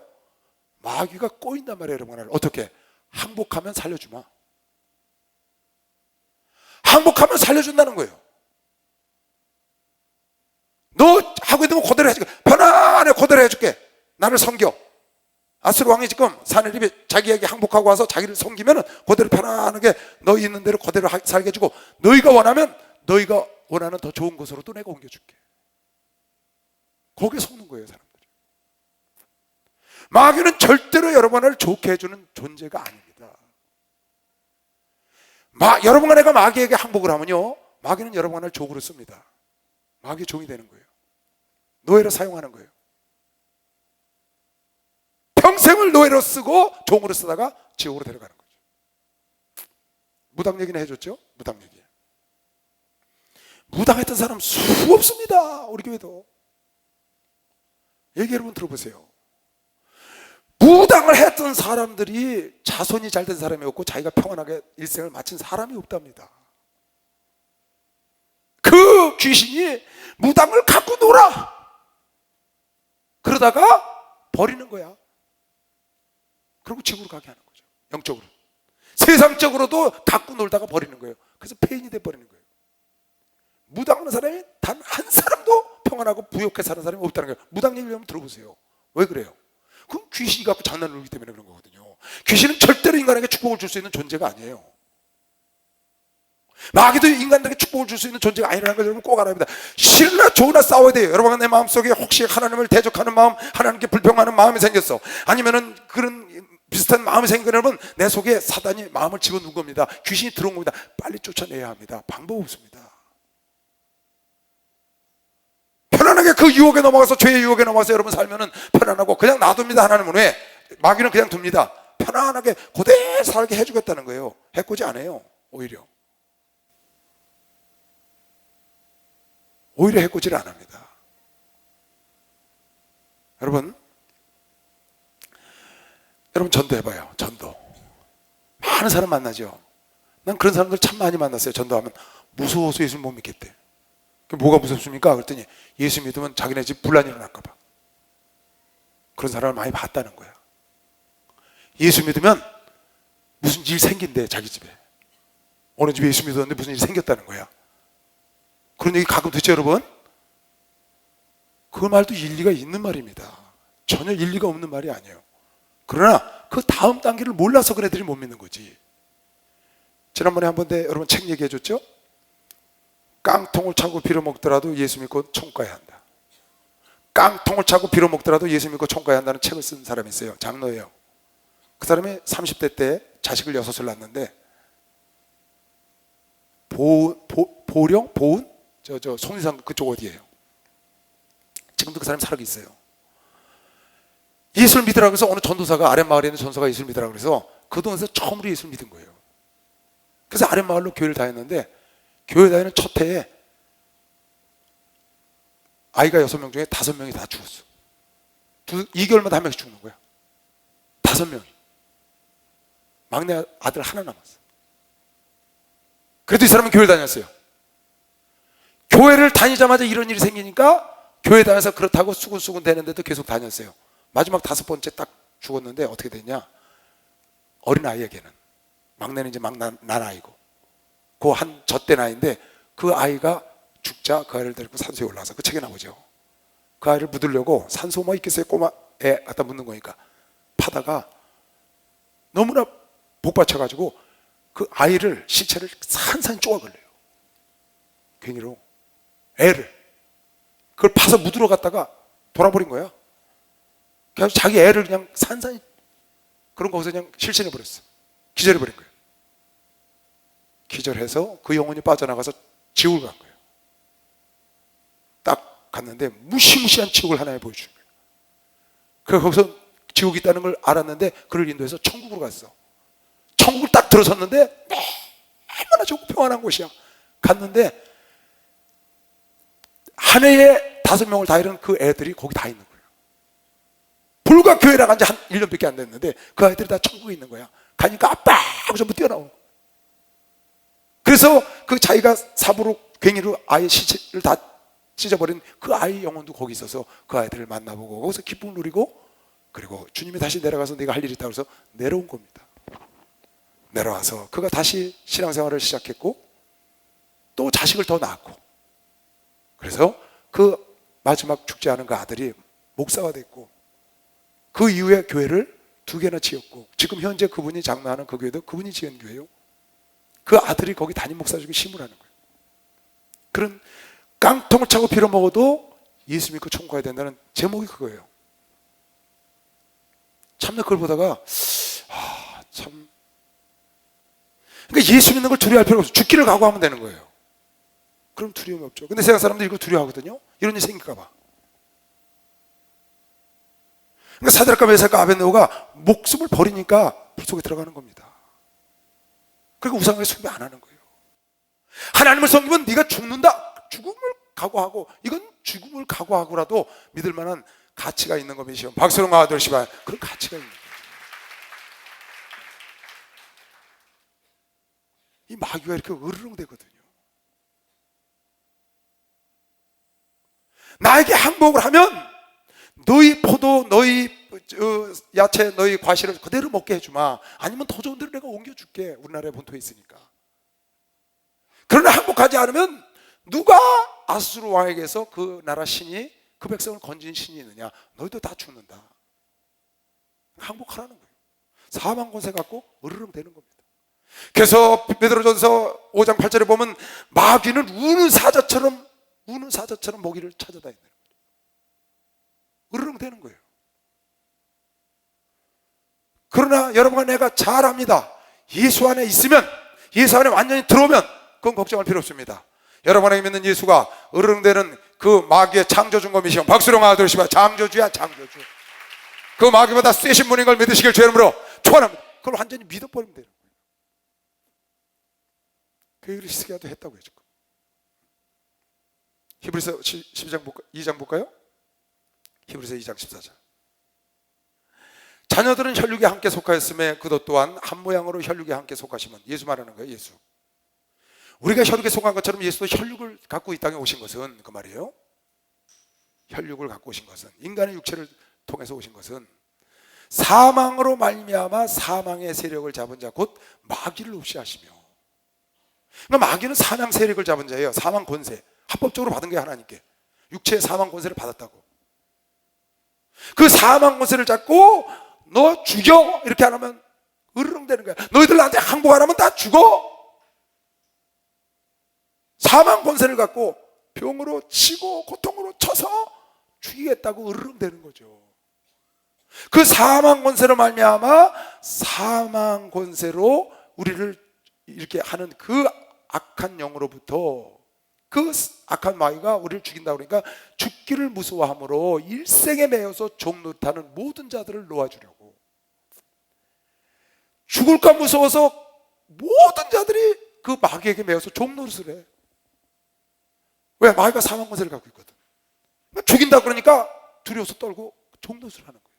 마귀가 꼬인단 말이에요. 여러분 어떻게? 항복하면 살려주마. 항복하면 살려준다는 거예요. 너 하고 있는 거 그대로 해줄게. 편안하게 그대로 해줄게. 나를 섬겨. 아스르 왕이 지금 사내립이 자기에게 항복하고 와서 자기를 섬기면 그대로 편안하게 너 있는 대로 그대로 살게 해주고, 너희가 원하면 너희가 원하는 더 좋은 곳으로 또 내가 옮겨줄게. 거기에 속는 거예요, 사람들이. 마귀는 절대로 여러분을 좋게 해주는 존재가 아닙니다. 여러분과 내가 마귀에게 항복을 하면요, 마귀는 여러분을 종으로 씁니다. 마귀의 종이 되는 거예요. 노예로 사용하는 거예요. 평생을 노예로 쓰고 종으로 쓰다가 지옥으로 데려가는 거죠. 무당 얘기는 해줬죠? 무당 얘기. 무당했던 사람 수 없습니다. 우리 교회도. 얘기 여러분 들어보세요. 무당을 했던 사람들이 자손이 잘 된 사람이 없고 자기가 평안하게 일생을 마친 사람이 없답니다. 그 귀신이 무당을 갖고 놀아. 그러다가 버리는 거야. 그리고 지구로 가게 하는 거죠. 영적으로. 세상적으로도 갖고 놀다가 버리는 거예요. 그래서 폐인이 돼버리는 거예요. 무당하는 사람이 단 한 사람도 평안하고 부욕해 사는 사람이 없다는 거예요. 무당 얘기를 한번 들어보세요. 왜 그래요? 그건 귀신이 갖고 장난을 놀기 때문에 그런 거거든요. 귀신은 절대로 인간에게 축복을 줄 수 있는 존재가 아니에요. 마귀도 인간들에게 축복을 줄 수 있는 존재가 아니라는 걸 여러분 꼭 알아야 합니다. 싫으나 좋으나 싸워야 돼요. 여러분 내 마음속에 혹시 하나님을 대적하는 마음, 하나님께 불평하는 마음이 생겼어, 아니면은 그런 비슷한 마음이 생기면 여러분 내 속에 사단이 마음을 집어넣은 겁니다. 귀신이 들어온 겁니다. 빨리 쫓아내야 합니다. 방법 없습니다. 편안하게 그 유혹에 넘어가서, 죄의 유혹에 넘어가서 여러분 살면은 편안하고 그냥 놔둡니다. 하나님은. 왜? 마귀는 그냥 둡니다. 편안하게 그대로 살게 해주겠다는 거예요. 해코지 안 해요. 오히려 해코지를 안 합니다. 여러분 전도해봐요. 전도. 많은 사람 만나죠. 난 그런 사람들 참 많이 만났어요. 전도하면 무서워서 예수를 못 믿겠대. 뭐가 무섭습니까? 그랬더니 예수 믿으면 자기네 집 분란이 일어날까 봐. 그런 사람을 많이 봤다는 거야. 예수 믿으면 무슨 일 생긴대. 자기 집에. 어느 집에 예수 믿었는데 무슨 일이 생겼다는 거야. 그런 얘기 가끔 듣죠, 여러분? 그 말도 일리가 있는 말입니다. 전혀 일리가 없는 말이 아니에요. 그러나 그 다음 단계를 몰라서 그런 애들이 못 믿는 거지. 지난번에 한 번 여러분 책 얘기해 줬죠? 깡통을 차고 빌어먹더라도 예수 믿고 천국 가야 한다. 깡통을 차고 빌어먹더라도 예수 믿고 천국 가야 한다는 책을 쓴 사람이 있어요. 장로예요. 그 사람이 30대 때 자식을 6을 낳았는데 보은? 저 송리산 그쪽 어디예요? 지금도 그 사람이 살아 있어요. 예수를 믿으라고 해서 어느 전도사가, 아랫마을에 있는 전도사가 예수를 믿으라고 해서 그 동네에서 처음으로 예수를 믿은 거예요. 그래서 아랫마을로 교회를 다녔는데 교회 다니는 첫 해에 아이가 6명 중에 5명이 다 죽었어. 2개월마다 한 명씩 죽는 거야. 5명이. 막내 아들 하나 남았어. 그래도 이 사람은 교회를 다녔어요. 교회를 다니자마자 이런 일이 생기니까 교회 다녀서 그렇다고 수군수군 되는데도 계속 다녔어요. 마지막 5번째 딱 죽었는데 어떻게 됐냐? 어린 아이에게는, 막내는 이제 막 난 아이고, 그 한 젖된 아이인데 그 아이가 죽자 그 아이를 데리고 산소에 올라가서, 그 책에 나오죠. 그 아이를 묻으려고 산소 뭐 있겠어요? 꼬마 애 갖다 묻는 거니까 파다가 너무나 복받쳐가지고 그 아이를, 시체를 산산히 쪼아걸려요. 괜히로 애를 그걸 파서 묻으러 갔다가 돌아버린 거야. 그래서 자기 애를 그냥 산산히 그런 거기서 그냥 실신해버렸어. 기절해버린 거예요. 기절해서 그 영혼이 빠져나가서 지옥을 간 거예요. 딱 갔는데 무시무시한 지옥을 하나에 보여주는 거예요. 그래서 거기서 지옥이 있다는 걸 알았는데 그를 인도해서 천국으로 갔어. 천국을 딱 들어섰는데 얼마나 좋고 평안한 곳이야. 갔는데 한 해에 5명을 다 잃은 그 애들이 거기 다 있는 거예요. 불과 교회 나간 지 한 1년밖에 안 됐는데 그 아이들이 다 천국에 있는 거야. 가니까 아빠 하고 전부 뛰어나오는 거야. 그래서 그 자기가 사부로 괭이로 아이 시체를 다 찢어버린 그 아이 영혼도 거기 있어서 그 아이들을 만나보고 거기서 기쁨을 누리고, 그리고 주님이 다시 내려가서 네가 할 일이 있다고 해서 내려온 겁니다. 내려와서 그가 다시 신앙생활을 시작했고 또 자식을 더 낳았고, 그래서 그 마지막 죽지 않은 그 아들이 목사가 됐고, 그 이후에 교회를 2개나 지었고, 지금 현재 그분이 장로하는 그 교회도 그분이 지은 교회예요. 그 아들이 거기 담임 목사 중에 심으라는 거예요. 그런 깡통을 차고 빌어먹어도 예수 믿고 천국 가야 된다는 제목이 그거예요. 참나 그걸 보다가 참, 그러니까 예수 믿는 걸 두려워할 필요가 없어요. 죽기를 각오하면 되는 거예요. 그럼 두려움이 없죠. 근데 세상 사람들이 이거 두려워하거든요. 이런 일이 생길까 봐. 그러니까 사드락과 메삭과 아벳네고가 목숨을 버리니까 불 속에 들어가는 겁니다. 그리고 우상을 숭배 안 하는 거예요. 하나님을 섬기면 네가 죽는다, 죽음을 각오하고, 이건 죽음을 각오하고라도 믿을 만한 가치가 있는 것이요. 박수롱 아들 시발, 그런 가치가 있는 거예요. 이 마귀가 이렇게 으르렁대거든요. 나에게 항복을 하면 너희 포도, 너희 야채, 너희 과실을 그대로 먹게 해주마. 아니면 더 좋은 데로 내가 옮겨줄게. 우리나라에 본토에 있으니까. 그러나 항복하지 않으면 누가 아수르 왕에게서 그 나라 신이, 그 백성을 건진 신이 있느냐? 너희도 다 죽는다. 항복하라는 거예요. 사망 권세 갖고 으르렁 대는 겁니다. 그래서 베드로전서 5장 8절에 보면 마귀는 우는 사자처럼 먹이를 찾아다니는 거예요. 으르렁 대는 거예요. 그러나 여러분과 내가 잘 압니다. 예수 안에 있으면, 예수 안에 완전히 들어오면 그건 걱정할 필요 없습니다. 여러분에게 믿는 예수가 으르렁대는 그 마귀의 창조주님이시오. 박수롱 아들 시바, 창조주야, 창조주. 그 마귀보다 쎄신 분인 걸 믿으시길 주의 이름으로 축원합니다. 그걸 완전히 믿어버리면 되는 거예요. 그 얘기를 히스기야도 했다고요. 지금 히브리서 2장 볼까요? 히브리서 2장 14절. 자녀들은 혈육에 함께 속하였음에 그도 또한 한 모양으로 혈육에 함께 속하시면, 예수 말하는 거예요. 예수. 우리가 혈육에 속한 것처럼 예수도 혈육을 갖고 이 땅에 오신 것은, 그 말이에요. 혈육을 갖고 오신 것은, 인간의 육체를 통해서 오신 것은 사망으로 말미암아 사망의 세력을 잡은 자 곧 마귀를 없이하시며. 그러니까 마귀는 사망 세력을 잡은 자예요. 사망 권세 합법적으로 받은 게 하나님께 육체의 사망 권세를 받았다고. 그 사망 권세를 잡고 너 죽여 이렇게 안 하면 으르렁대는 거야. 너희들 나한테 항복 안 하면 다 죽어. 사망 권세를 갖고 병으로 치고 고통으로 쳐서 죽이겠다고 으르렁대는 거죠. 그 사망 권세로 말미암아 사망 권세로 우리를 이렇게 하는 그 악한 영으로부터, 그 악한 마귀가 우리를 죽인다 그러니까 죽기를 무서워함으로 일생에 매여서 종노릇하는 모든 자들을 놓아주려고, 죽을까 무서워서 모든 자들이 그 마귀에게 매여서 종노릇을 해. 왜? 마귀가 사망 권세를 갖고 있거든. 죽인다 그러니까 두려워서 떨고 종노릇을 하는 거예요.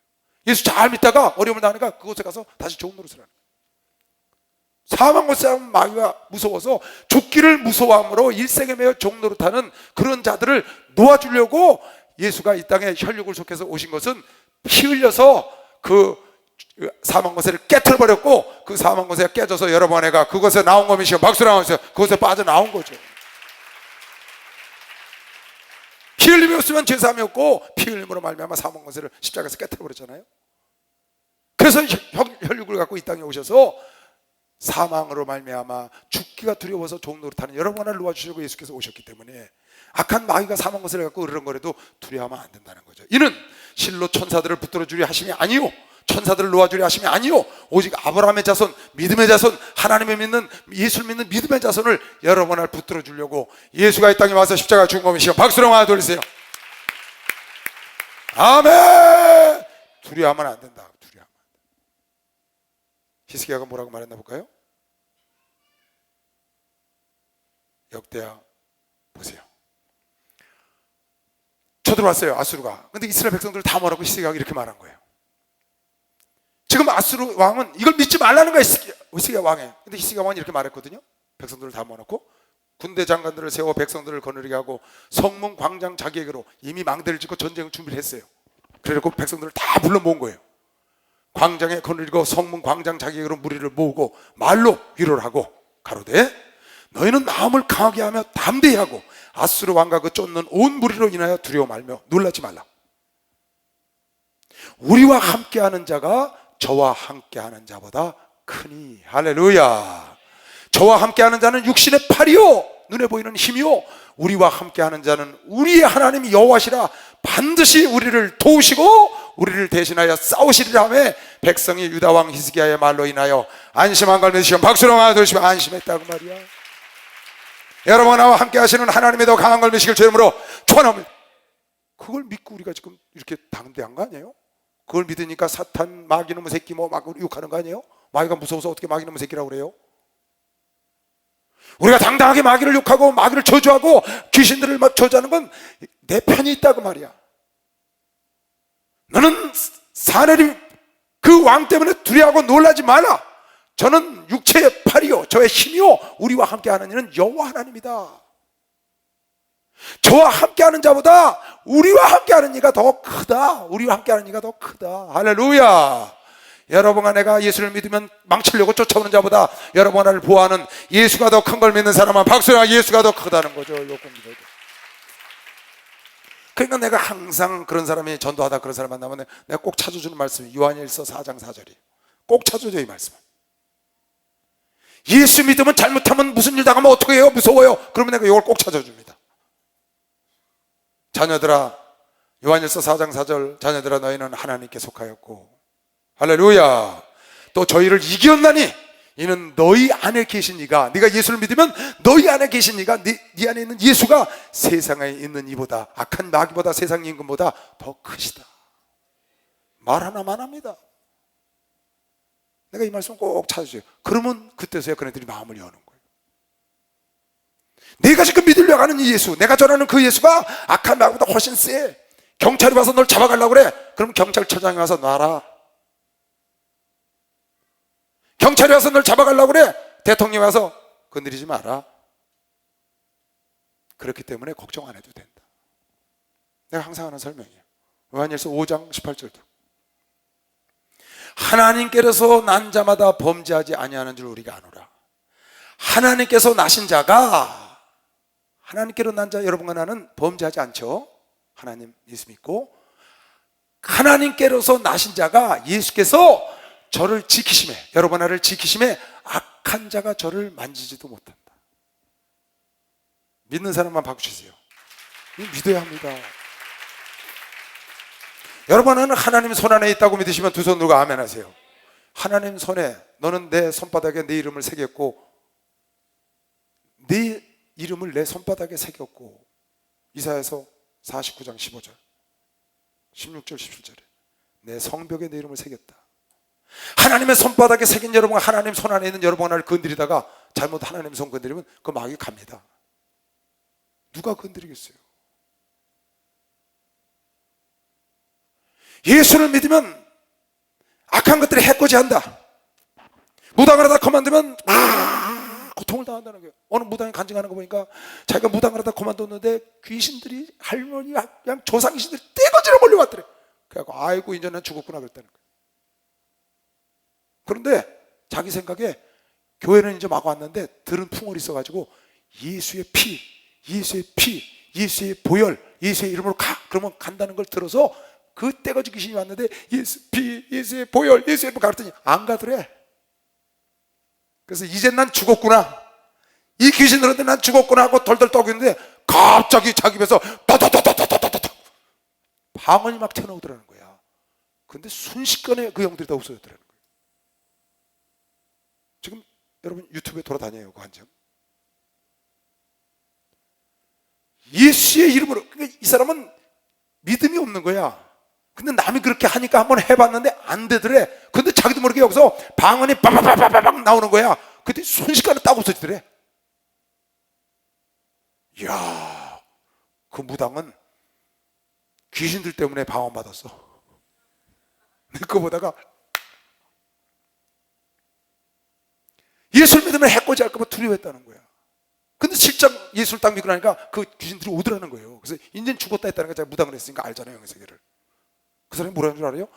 예수 잘 믿다가 어려움을 당하니까 그곳에 가서 다시 종노릇을 하는 거예요. 사망 권세하면 마귀가 무서워서 죽기를 무서워함으로 일생에 매여 종노릇하는 그런 자들을 놓아주려고 예수가 이 땅에 혈육을 속해서 오신 것은 피 흘려서 그 사망 권세를 깨트려버렸고, 그 사망 권세가 깨져서 여러분 애가 그것에 나온 것이요. 박수랑 하세요. 그것에 빠져나온 거죠. 피 흘림이 없으면 죄사함이 없고, 피 흘림으로 말미암아 사망 권세를 십자가에서 깨트려버렸잖아요. 그래서 혈육을 갖고 이 땅에 오셔서 사망으로 말미암아 죽기가 두려워서 종노릇하는 여러분을 놓아주시고 예수께서 오셨기 때문에 악한 마귀가 사망 권세를 갖고 으르렁거려도 두려워하면 안 된다는 거죠. 이는 실로 천사들을 붙들어 주려 하심이 아니요, 천사들을 놓아주려 하심이 아니요, 오직 아브라함의 자손, 믿음의 자손, 하나님을 믿는, 예수를 믿는 믿음의 자손을 여러분을 붙들어 주려고 예수가 이 땅에 와서 십자가 죽은 것이요. 박수로 하나 돌리세요. 아멘. 두려워하면 안 된다. 두려워하면 안 된다. 히스기야가 뭐라고 말했나 볼까요? 역대하 보세요. 쳐들어왔어요, 아수르가. 근데 이스라엘 백성들 다 뭐라고 히스기야가 이렇게 말한 거예요. 지금 아수르 왕은 이걸 믿지 말라는 거야, 히스기야 왕에. 근데 히스기야 왕이 이렇게 말했거든요. 백성들을 다 모아놓고 군대 장관들을 세워 백성들을 거느리게 하고 성문 광장 자기에게로 이미 망대를 짓고 전쟁을 준비를 했어요. 그래놓고 백성들을 다 불러 모은 거예요. 광장에 거느리고 성문 광장 자기에게로 무리를 모으고 말로 위로를 하고 가로되 너희는 마음을 강하게 하며 담대히 하고 아수르 왕과 그 쫓는 온 무리로 인하여 두려워 말며 놀라지 말라. 우리와 함께하는 자가 저와 함께하는 자보다 크니. 할렐루야. 저와 함께하는 자는 육신의 팔이요 눈에 보이는 힘이요 우리와 함께하는 자는 우리의 하나님 여호와시라. 반드시 우리를 도우시고 우리를 대신하여 싸우시리라 하며 백성이 유다왕 히스기야의 말로 인하여 안심한 걸 믿으시면 박수로 하시면 안심했다고 말이야. 여러분, 나와 함께 하시는 하나님의 더 강한 걸 믿으시길 주님으로 축원합니다. 그걸 믿고 우리가 지금 이렇게 당대한 거 아니에요? 그걸 믿으니까 사탄 마귀놈의 새끼 뭐 막 욕하는 거 아니에요? 마귀가 무서워서 어떻게 마귀놈의 새끼라고 그래요? 우리가 당당하게 마귀를 욕하고 마귀를 저주하고 귀신들을 막 저주하는 건 내 편이 있다고 말이야. 너는 사내림 그 왕 때문에 두려워하고 놀라지 마라. 저는 육체의 팔이요 저의 힘이요 우리와 함께하는 이는 여호와 하나님이다. 저와 함께하는 자보다 우리와 함께하는 이가 더 크다. 우리와 함께하는 이가 더 크다. 할렐루야. 여러분과 내가 예수를 믿으면 망치려고 쫓아오는 자보다 여러분 나를 보호하는 예수가 더 큰 걸 믿는 사람은 박수야. 예수가 더 크다는 거죠. 그러니까 내가 항상 그런 사람이 전도하다 그런 사람 만나면 내가 꼭 찾아주는 말씀이 요한일서 4장 4절이에요. 꼭 찾아줘 이 말씀. 예수 믿으면 잘못하면 무슨 일 당하면 어떻게 해요? 무서워요. 그러면 내가 이걸 꼭 찾아줍니다. 자녀들아, 요한일서 4장 4절, 자녀들아 너희는 하나님께 속하였고 할렐루야. 또 저희를 이겼나니 이는 너희 안에 계신 이가, 네가 예수를 믿으면 너희 안에 계신 이가, 네 안에 있는 예수가 세상에 있는 이보다, 악한 마귀보다, 세상 임금보다 더 크시다. 말 하나만 합니다. 내가 이 말씀 꼭 찾아주세요. 그러면 그때서야 그네들이 마음을 여는 거예요. 내가 지금 믿으려고 하는 이 예수, 내가 전하는 그 예수가 악한 마귀보다 훨씬 세. 경찰이 와서 널 잡아가려고 그래. 그럼 경찰서장이 와서 놔라. 경찰이 와서 널 잡아가려고 그래. 대통령이 와서 건드리지 마라. 그렇기 때문에 걱정 안 해도 된다. 내가 항상 하는 설명이에요. 요한일서 5장 18절도 하나님께서 난 자마다 범죄하지 아니하는 줄 우리가 아노라. 하나님께서 나신 자가, 하나님께로 난 자 여러분과 나는 범죄하지 않죠. 하나님 예수 믿고 하나님께로서 나신 자가 예수께서 저를 지키심에, 여러분 나를 지키심에 악한 자가 저를 만지지도 못한다. 믿는 사람만 바꾸시세요. 믿어야 합니다. 여러분은 하나님 손 안에 있다고 믿으시면 두 손 들고 아멘 하세요. 하나님 손에, 너는 내 손바닥에 내 이름을 새겼고 네 이름을 내 손바닥에 새겼고, 이사야서 49장 15절 16절 17절에 내 성벽에 내 이름을 새겼다. 하나님의 손바닥에 새긴 여러분, 하나님 손 안에 있는 여러분 하나를 건드리다가 잘못 하나님 손 건드리면 그 마귀 갑니다. 누가 건드리겠어요? 예수를 믿으면 악한 것들이 해코지한다. 무당을 하다 그만두면 고통을 당한다는 거예요. 어느 무당이 간증하는 거 보니까 자기가 무당을 하다 그만뒀는데 귀신들이, 할머니 그냥 조상 귀신들이 떼거지로 몰려왔더래. 그래갖고 아이고 이제 난 죽었구나 그랬다는 거예요. 그런데 자기 생각에 교회는 이제 막 왔는데 들은 풍월이 있어가지고 예수의 피, 예수의 피, 예수의 보혈, 예수의 이름으로 가. 그러면 간다는 걸 들어서 그 떼거지 귀신이 왔는데 예수 피, 예수의 보혈, 예수의 이름으로 가랬더니 안 가더래. 그래서 이제 난 죽었구나, 이 귀신들한테 난 죽었구나 하고 덜덜 떠고 있는데 갑자기 자기 입에서 따따따따따따따 방언이 막 튀어나오더라는 거야. 근데 순식간에 그 영들이 다 없어졌더라는 거야. 지금 여러분 유튜브에 돌아다녀요 그 한정. 예수의 이름으로. 그러니까 이 사람은 믿음이 없는 거야. 근데 남이 그렇게 하니까 한번 해봤는데 안 되더래. 근데 자기도 모르게 여기서 방언이 빠바바바바박 나오는 거야. 근데 순식간에 딱 없어지더래. 이야, 그 무당은 귀신들 때문에 방언받았어. 그거 보다가 예수를 믿으면 해코지 할까봐 두려워했다는 거야. 근데 실장 예수를 딱 믿고 나니까 그 귀신들이 오더라는 거예요. 그래서 인제는 죽었다 했다는 거 제가 무당을 했으니까 알잖아요, 영의 세계를. 그 사람이 뭐라는 줄 알아요?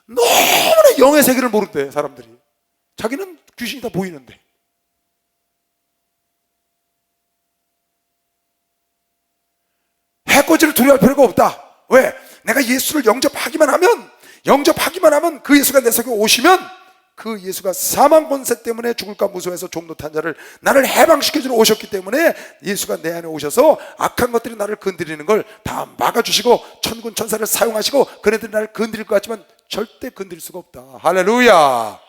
너무나 영의 세계를 모른대, 사람들이. 자기는 귀신이 다 보이는데. 해코지를 두려워할 필요가 없다. 왜? 내가 예수를 영접하기만 하면 그 예수가 내 속에 오시면 그 예수가 사망 권세 때문에 죽을까 무서워해서 종노탄 자를 나를 해방시켜주러 오셨기 때문에 예수가 내 안에 오셔서 악한 것들이 나를 건드리는 걸 다 막아주시고 천군 천사를 사용하시고 그네들이 나를 건드릴 것 같지만 절대 건드릴 수가 없다. 할렐루야.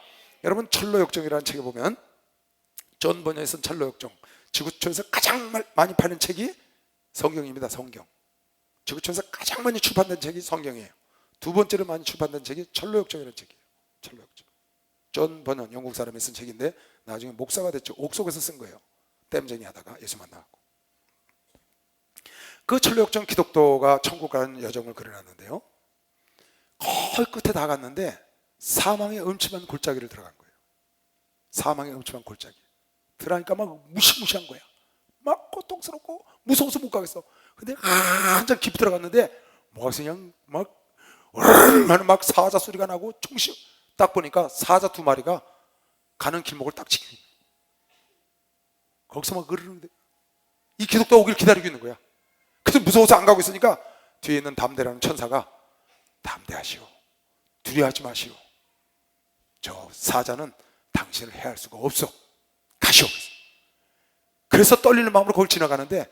여러분, 철로역정이라는 책에 보면 존 번역에 쓴 철로역정, 지구촌에서 가장 많이 팔린 책이 성경입니다. 성경. 지구촌에서 가장 많이 출판된 책이 성경이에요. 두 번째로 많이 출판된 책이 철로역정이라는 책이에요. 철로역정. 존 버넌, 영국 사람이 쓴 책인데 나중에 목사가 됐죠. 옥속에서 쓴 거예요. 땜쟁이 하다가 예수 만나고. 그 철로역정 기독도가 천국 가는 여정을 그려놨는데요, 거의 끝에 다 갔는데 사망의 음침한 골짜기를 들어간 거예요. 사망의 음침한 골짜기 들어가니까 막 무시무시한 거야. 막 고통스럽고 무서워서 못 가겠어. 근데 한참 깊이 들어갔는데 그냥 막 사자 소리가 나고 총시 딱 보니까 사자 두 마리가 가는 길목을 딱 지키는 거야. 거기서 막 으르는데 이 기독도가 오길 기다리고 있는 거야. 그래서 무서워서 안 가고 있으니까 뒤에 있는 담대라는 천사가 담대하시오, 두려워하지 마시오, 저 사자는 당신을 해할 수가 없어, 가시오. 그래서 떨리는 마음으로 거길 지나가는데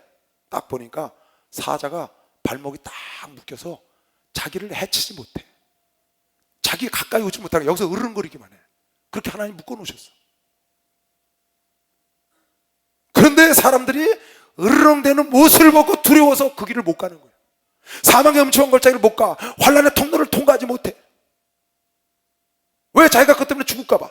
딱 보니까 사자가 발목이 딱 묶여서 자기를 해치지 못해. 자기 가까이 오지 못하게 여기서 으르렁거리기만 해. 그렇게 하나님 묶어놓으셨어. 그런데 사람들이 으르렁대는 못을 벗고 두려워서 그 길을 못 가는 거예요. 사망의 음침한 골짜기를 못 가. 환란의 통로를 통과하지 못해. 왜? 자기가 그것 때문에 죽을까 봐.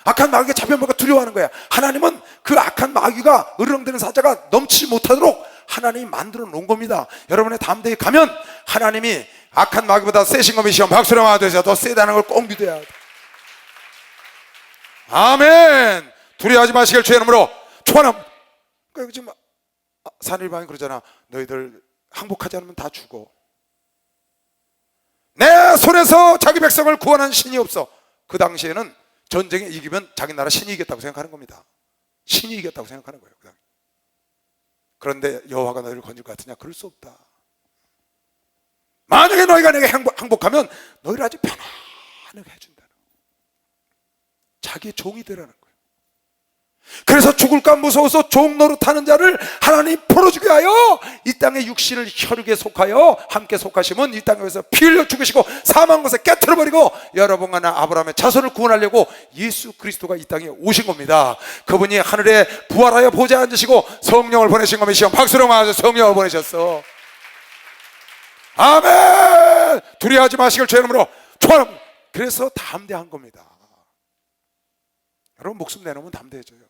악한 마귀가 잡혀먹을까 두려워하는 거야. 하나님은 그 악한 마귀가, 으르렁대는 사자가 넘치지 못하도록 하나님이 만들어 놓은 겁니다. 여러분의 담대히 가면 하나님이 악한 마귀보다 세신 거 믿으시면 박수로 맞으세요. 더 세다는 걸 꼭 믿어야 돼. 아멘. 두려워하지 마시길 주의 이름으로 축원합니다. 그러니까 지금 산일방이 그러잖아. 너희들 항복하지 않으면 다 죽어. 내 손에서 자기 백성을 구원한 신이 없어. 그 당시에는 전쟁에 이기면 자기 나라 신이 이겼다고 생각하는 겁니다. 신이 이겼다고 생각하는 거예요. 그런데 여호와가 너희를 건질 것 같으냐? 그럴 수 없다. 만약에 너희가 내게 항복하면 너희를 아주 편안하게 해준다는 거예요. 자기의 종이 되라는 거예요. 그래서 죽을까 무서워서 종 노릇하는 자를 하나님 풀어주게 하여 이 땅의 육신을 혈육에 속하여 함께 속하시면 이 땅에서 피 흘려 죽으시고 사망 것에 깨트려버리고 여러분과 나 아브라함의 자손을 구원하려고 예수 그리스도가 이 땅에 오신 겁니다. 그분이 하늘에 부활하여 보좌에 앉으시고 성령을 보내신 겁니다. 박수로 맞아서 성령을 보내셨어. 아멘. 두려워하지 마시길 주의 이름으로 축원합니다. 그래서 담대한 겁니다. 여러분, 목숨 내놓으면 담대해져요.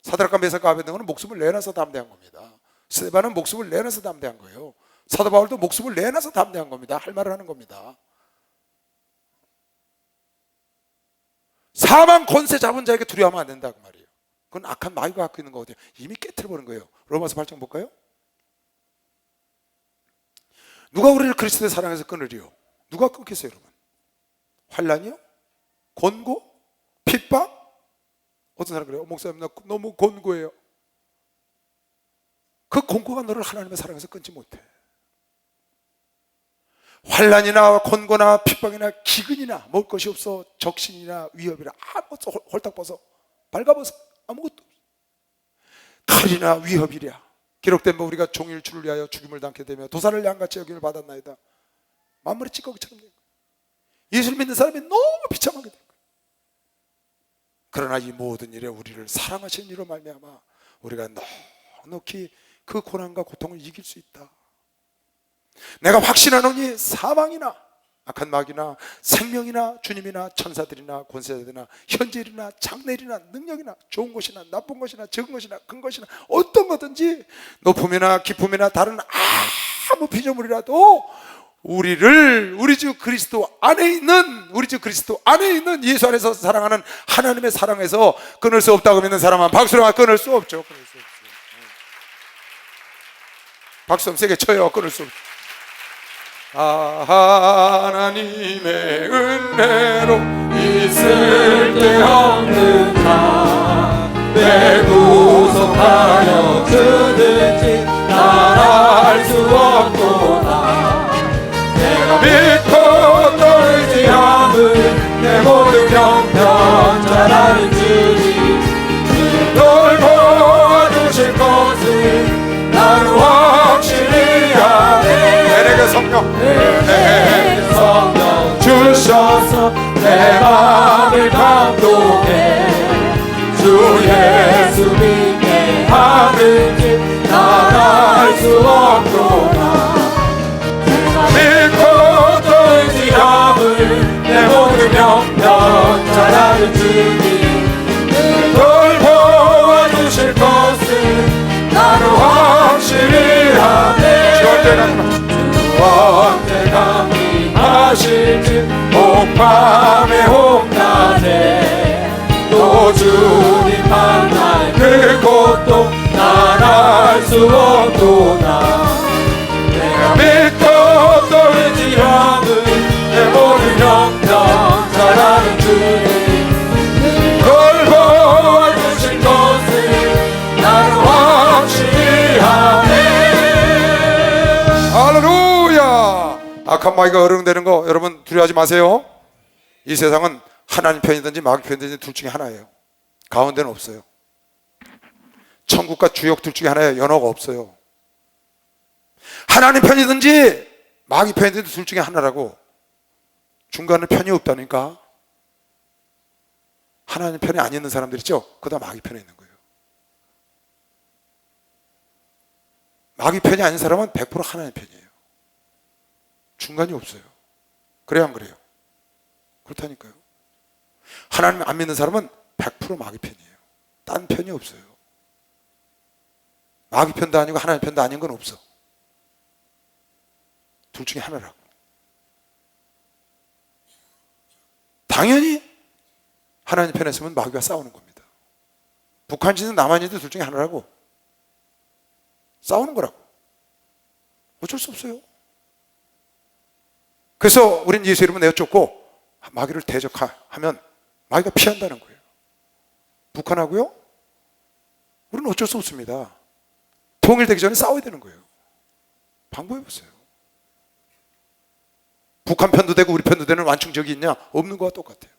사드락과 메삭과 아벤느고는 목숨을 내놔서 담대한 겁니다. 스데반은 목숨을 내놔서 담대한 거예요. 사도 바울도 목숨을 내놔서 담대한 겁니다. 할 말을 하는 겁니다. 사망 권세 잡은 자에게 두려워하면 안 된다고 말이에요. 그건 악한 마귀가 갖고 있는 거거든요. 이미 깨트려버린 거예요. 로마서 8장 볼까요? 누가 우리를 그리스도의 사랑에서 끊으리요? 누가 끊겠어요, 여러분? 환난이요? 권고? 핍박? 어떤 사람 그래요? 목사님, 나 너무 권고해요. 그 권고가 너를 하나님의 사랑에서 끊지 못해. 환난이나 권고나 핍박이나 기근이나 먹을 것이 없어, 적신이나 위협이나 아무것도 홀딱 벗어, 발가벗어, 아무것도 없어. 칼이나 위협이랴 기록된 바 우리가 종일 주를 위하여 죽임을 당게 되며 도사를 양같이 여김을 받았나이다. 만물의 찌꺼기처럼 된 거예요. 예수를 믿는 사람이 너무 비참하게 된 거예요. 그러나 이 모든 일에 우리를 사랑하시는 이로 말미암아 우리가 넉넉히 그 고난과 고통을 이길 수 있다. 내가 확신하노니 사망이나 악한 마귀나 생명이나 주님이나 천사들이나 권세자들이나 현재일이나 장래일이나 능력이나 좋은 것이나 나쁜 것이나 적은 것이나 큰 것이나 어떤 거든지 높음이나 깊음이나 다른 아무 피조물이라도 우리 주 그리스도 안에 있는 예수 안에서 사랑하는 하나님의 사랑에서 끊을 수 없다고 믿는 사람은 박수로 끊을 수 없죠. 끊을 수 없어요. 박수 좀 세게 쳐요. 끊을 수 없죠. 하나님의 은혜로 있을 데 없는 자내 구속하여 주든지 난 알 수 없도다. 내가 믿고 또 의지함은 내 모든 형편 잘 아는 주니 널 도와주실 것을 나는 확실히 아네. 내게 성령 내 성령 주셔서 내 맘을 감동해 주 예수 믿게 하는지 난 알 수 없도다. 믿고 또 의지함을 내 모든 형편 잘 아는 주님 널 도와주실 것을 나는 확실히 하네. 주 언제 감리하실지 옥밤의 홍단에 또 주님 만날 그곳도 난 알 수 없도다. 내가 믿고 또 의지함은 내 모든 형편 잘 아는 주님 널 도와주실 것을 나는 확실히 하네. 할렐루야. 악한 마귀가 어른되는 거 여러분 두려워하지 마세요. 이 세상은 하나님 편이든지 마귀 편이든지 둘 중에 하나예요. 가운데는 없어요. 천국과 주역 둘 중에 하나예요. 연호가 없어요. 하나님 편이든지 마귀 편이든지 둘 중에 하나라고. 중간에 편이 없다니까. 하나님 편이 안 있는 사람들 있죠? 그다음 마귀 편에 있는 거예요. 마귀 편이 아닌 사람은 100% 하나님 편이에요. 중간이 없어요. 그래요, 안 그래요? 그렇다니까요. 하나님 안 믿는 사람은 100% 마귀 편이에요. 딴 편이 없어요. 마귀 편도 아니고 하나님 편도 아닌 건 없어. 둘 중에 하나라고. 당연히 하나님 편에 있으면 마귀가 싸우는 겁니다. 북한지든 남한지든 둘 중에 하나라고. 싸우는 거라고. 어쩔 수 없어요. 그래서 우린 예수 이름을 내어쫓고 마귀를 대적하면 마귀가 피한다는 거예요. 북한하고요? 우리는 어쩔 수 없습니다. 통일되기 전에 싸워야 되는 거예요. 방법해보세요. 북한 편도 되고 우리 편도 되는 완충적이 있냐? 없는 거와 똑같아요.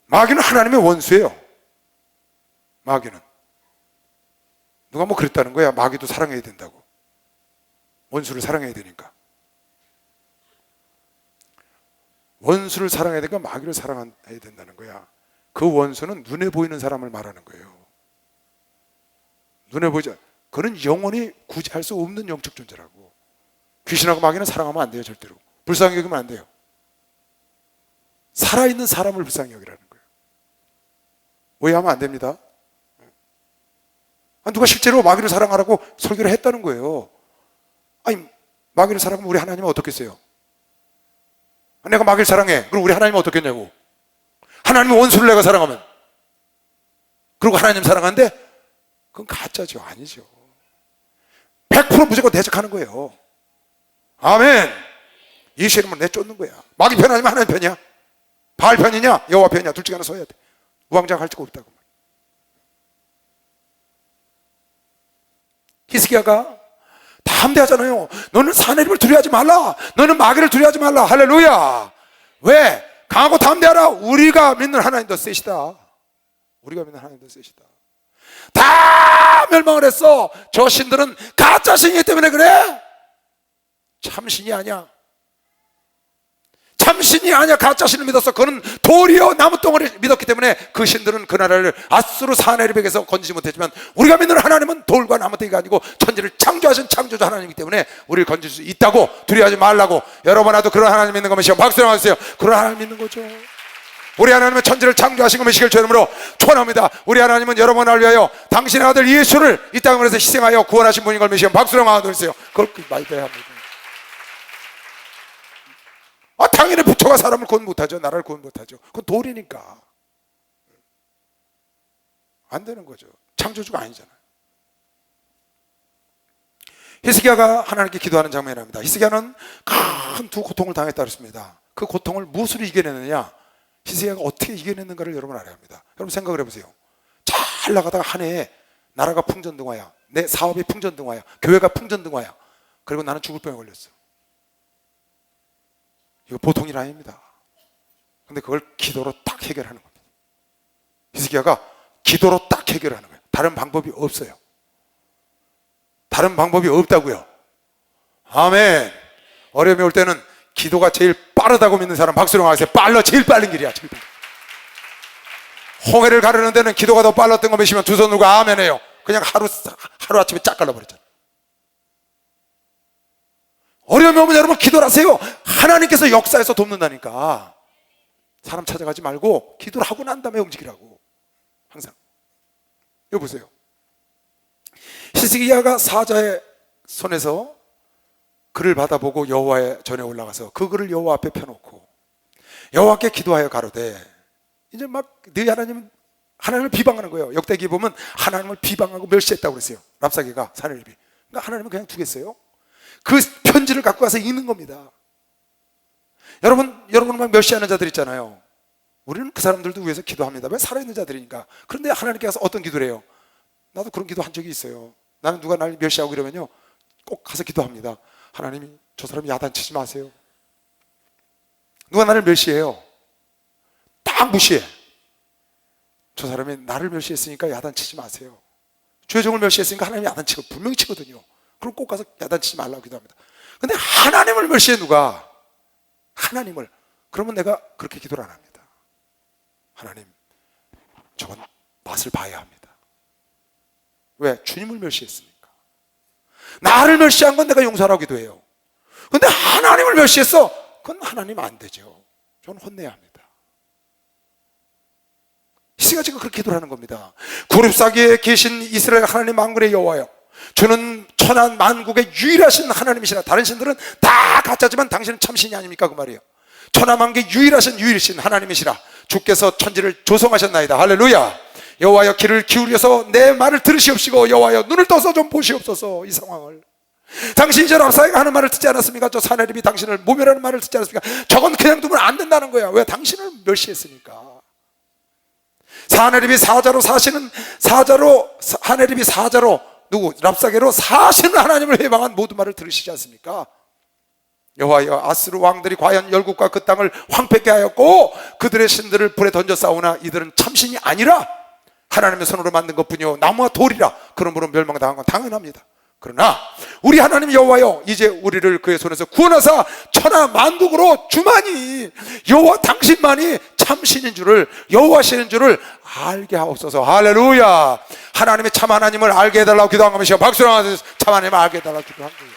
마귀는 하나님의 원수예요. 마귀는. 누가 뭐 그랬다는 거야. 마귀도 사랑해야 된다고. 원수를 사랑해야 되니까. 원수를 사랑해야 되니까 마귀를 사랑해야 된다는 거야. 그 원수는 눈에 보이는 사람을 말하는 거예요. 눈에 보이지 않. 그는 영원히 구제할 수 없는 영적 존재라고. 귀신하고 마귀는 사랑하면 안 돼요. 절대로. 불쌍히 여기면 안 돼요. 살아있는 사람을 불쌍히 여기라는 거예요. 오해하면 안 됩니다. 누가 실제로 마귀를 사랑하라고 설교를 했다는 거예요. 아니, 마귀를 사랑하면 우리 하나님은 어떻겠어요? 내가 마귀를 사랑해. 그럼 우리 하나님은 어떻겠냐고. 하나님은 원수를 내가 사랑하면. 그리고 하나님 사랑하는데 그건 가짜죠. 아니죠. 100% 무조건 대적하는 거예요. 아멘. 예수 이름으로 내쫓는 거야. 마귀 편 아니면 하나님 편이야. 바알 편이냐 여호와 편이냐 둘 중에 하나 서야 돼. 우왕좌왕할 수가 없다고. 히스기야가 다 함대하잖아요. 너는 사내림을 두려워하지 말라. 너는 마귀를 두려워하지 말라. 할렐루야. 왜? 강하고 담대하라. 우리가 믿는 하나님 더 세시다. 우리가 믿는 하나님 더 세시다. 다 멸망을 했어. 저 신들은 가짜 신이기 때문에 그래. 참 신이 아니야. 참신이 아니야 가짜 신을 믿었어. 그는 돌이요 나무덩어리를 믿었기 때문에 그 신들은 그 나라를 아수르 사네립에게서 건지지 못했지만, 우리가 믿는 하나님은 돌과 나무덩이가 아니고 천지를 창조하신 창조주 하나님이기 때문에 우리를 건질 수 있다고, 두려워하지 말라고. 여러분 나도 그런 하나님 믿는 거면 시험 박수를 하세요. 그런 하나님 믿는 거죠. 우리 하나님은 천지를 창조하신 것을 시킬 죄름으로 초원합니다. 우리 하나님은 여러분을 위하여 당신의 아들 예수를 이 땅에서 희생하여 구원하신 분인 걸 믿으시면 박수를 하세요. 그걸 말해야 합니다. 당연히 부처가 사람을 구원 못하죠. 나라를 구원 못하죠. 그건 돌이니까 안 되는 거죠. 창조주가 아니잖아요. 히스기야가 하나님께 기도하는 장면이 나옵니다. 히스기야는 큰 두 고통을 당했다 그랬습니다. 그 고통을 무엇으로 이겨내느냐, 히스기야가 어떻게 이겨냈는가를 여러분 알아야 합니다. 여러분 생각을 해보세요. 잘 나가다가 한 해에 나라가 풍전등화야, 내 사업이 풍전등화야, 교회가 풍전등화야. 그리고 나는 죽을 병에 걸렸어. 이거 보통 일 아닙니다. 근데 그걸 기도로 딱 해결하는 겁니다. 히스기야가 기도로 딱 해결하는 거예요. 다른 방법이 없어요. 다른 방법이 없다고요. 아멘. 어려움이 올 때는 기도가 제일 빠르다고 믿는 사람 박수로 하세요. 빨라, 제일 빠른 길이야. 제일 빠른. 홍해를 가르는 데는 기도가 더 빨랐던 거 보시면 두 손으로 아멘 해요. 그냥 하루 아침에 쫙 갈라버렸잖아요. 어려움이 오면 여러분 기도를 하세요. 하나님께서 역사에서 돕는다니까. 사람 찾아가지 말고 기도를 하고 난 다음에 움직이라고. 항상. 여기 보세요. 히스기야가 사자의 손에서 글을 받아보고 여호와의 전에 올라가서 그 글을 여호와 앞에 펴놓고 여호와께 기도하여 가로되, 이제 막 너희 하나님을 비방하는 거예요. 역대기 보면 하나님을 비방하고 멸시했다고 그랬어요. 랍사게가, 사네립이. 그러니까 하나님은 그냥 두겠어요? 그 편지를 갖고 가서 읽는 겁니다. 여러분 막 멸시하는 자들 있잖아요. 우리는 그 사람들도 위해서 기도합니다. 왜? 살아있는 자들이니까. 그런데 하나님께서 어떤 기도를 해요? 나도 그런 기도 한 적이 있어요. 나는 누가 날 멸시하고 이러면요, 꼭 가서 기도합니다. 하나님이 저 사람 야단치지 마세요. 누가 나를 멸시해요? 딱 무시해. 저 사람이 나를 멸시했으니까 야단치지 마세요. 죄종을 멸시했으니까 하나님이 야단치고 분명히 치거든요. 그럼 꼭 가서 야단치지 말라고 기도합니다. 근데 하나님을 멸시해 누가? 하나님을. 그러면 내가 그렇게 기도를 안 합니다. 하나님, 저건 맛을 봐야 합니다. 왜? 주님을 멸시했으니까. 나를 멸시한 건 내가 용서하라고 기도해요. 근데 하나님을 멸시했어? 그건 하나님 안 되죠. 저는 혼내야 합니다. 히스기야가 지금 그렇게 기도를 하는 겁니다. 구릅사기에 계신 이스라엘 하나님 만군의 여호와여, 주는 천한 만국의 유일하신 하나님이시라. 다른 신들은 다 가짜지만 당신은 참신이 아닙니까? 그 말이에요. 천하만국의 유일하신 유일신 하나님이시라. 주께서 천지를 조성하셨나이다. 할렐루야. 여호와여, 귀를 기울여서 내 말을 들으시옵시고, 여호와여, 눈을 떠서 좀 보시옵소서. 이 상황을 당신이 저 랍사게가 하는 말을 듣지 않았습니까? 저 사네립이 당신을 모멸하는 말을 듣지 않았습니까? 저건 그냥 두면 안 된다는 거야. 왜? 당신을 멸시했으니까. 사네립이 사자로 사시는, 하네립이 사자로 누구? 랍사게로 사시는 하나님을 회방한 모든 말을 들으시지 않습니까? 여호와여, 아스루 왕들이 과연 열국과 그 땅을 황폐케 하였고 그들의 신들을 불에 던져 싸우나 이들은 참신이 아니라 하나님의 손으로 만든 것뿐이요 나무와 돌이라. 그러므로 멸망당한 건 당연합니다. 그러나 우리 하나님 여호와여, 이제 우리를 그의 손에서 구원하사 천하 만국으로 주만이 여호와 당신만이 참신인 줄을, 여호와시는 줄을 알게 하옵소서. 할렐루야. 하나님의 참 하나님을 알게 해달라고 기도한 것이요, 박수를 하면서 참 하나님을 알게 해달라고 기도한 거예요.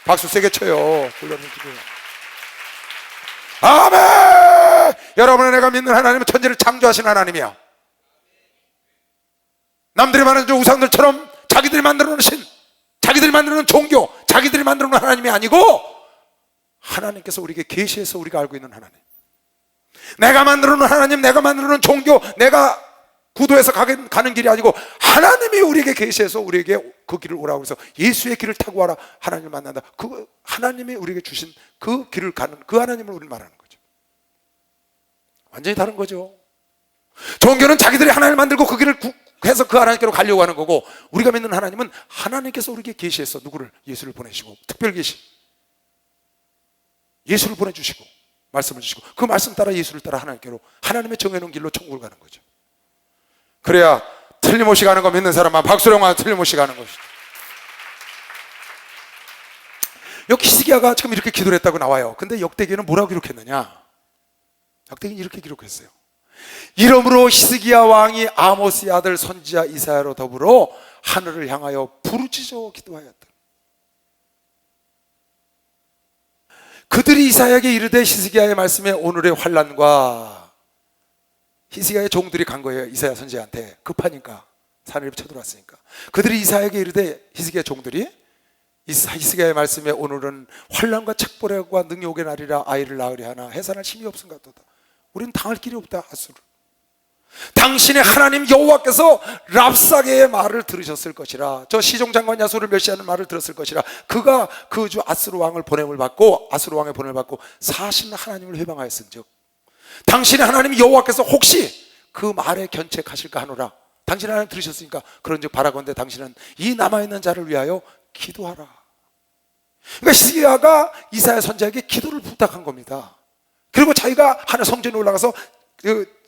박수 세게 쳐요. 불러는 기도요. 아멘. 여러분은 내가 믿는 하나님은 천지를 창조하신 하나님이야. 남들이 말하는 저 우상들처럼 자기들이 만들어 놓은 신, 자기들이 만들어 놓은 종교, 자기들이 만들어 놓은 하나님이 아니고 하나님께서 우리에게 계시해서 우리가 알고 있는 하나님. 내가 만들어 놓은 하나님, 내가 만들어 놓은 종교, 내가 구도해서 가는 길이 아니고 하나님이 우리에게 계시해서 우리에게 그 길을 오라고 해서 예수의 길을 타고 와라. 하나님을 만난다. 그 하나님이 우리에게 주신 그 길을 가는 그 하나님을 우리는 말하는 거죠. 완전히 다른 거죠. 종교는 자기들이 하나님을 만들고 그 길을 해서 그 하나님께로 가려고 하는 거고, 우리가 믿는 하나님은 하나님께서 우리에게 계시해서 누구를? 예수를 보내시고, 특별 계시, 예수를 보내주시고 말씀을 주시고 그 말씀 따라 예수를 따라 하나님께로, 하나님의 정해놓은 길로 천국을 가는 거죠. 그래야 틀림없이 가는 거 믿는 사람만 박수령만 틀림없이 가는 것이죠. 여기 히스기야가 지금 이렇게 기도를 했다고 나와요. 근데 역대기에는 뭐라고 기록했느냐? 역대기는 이렇게 기록했어요. 이러므로 히스기야 왕이 아모스의 아들 선지자 이사야로 더불어 하늘을 향하여 부르짖어 기도하였다. 그들이 이사야에게 이르되 히스기야의 말씀에 오늘의 환난과, 히스기야의 종들이 간 거예요. 이사야 선지자한테 급하니까, 산업이 쳐들어왔으니까. 그들이 이사야에게 이르되, 히스기야 종들이 히스기야의 말씀에 오늘은 환난과 책벌과 능욕의 날이라 아이를 낳으려 하나 해산할 힘이 없음 같도다. 우리는 당할 길이 없다. 아수르, 당신의 하나님 여호와께서 랍사게의 말을 들으셨을 것이라. 저 시종장관 야소를 멸시하는 말을 들었을 것이라. 그가 그 주 아수르 왕을 보냄을 받고, 아수르 왕의 보냄을 받고 사신 하나님을 회방하였은즉 당신의 하나님 여호와께서 혹시 그 말에 견책하실까 하노라. 당신의 하나님 들으셨으니까 그런즉 바라건대 당신은 이 남아있는 자를 위하여 기도하라. 그러니까 히스기야가 이사야 선지자에게 기도를 부탁한 겁니다. 그리고 자기가 하늘 성전에 올라가서 그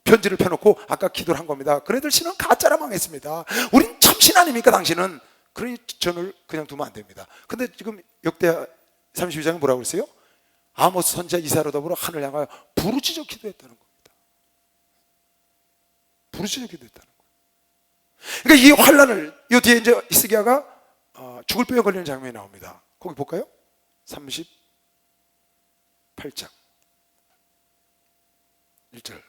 편지를 펴놓고 아까 기도를 한 겁니다. 그네들 신은 가짜라 망했습니다. 우린 참신 아닙니까 당신은? 그러니 저를 그냥 두면 안 됩니다. 근데 지금 역대 32장에 뭐라고 그랬어요? 아모스 선지자 이사야로 더불어 하늘 향하여 부르짖어 기도했다는 겁니다. 부르짖어 기도했다는 거예요. 그러니까 이 환란을, 이 뒤에 이제 히스기야가 죽을 병에 걸리는 장면이 나옵니다. 거기 볼까요? 38장 1절.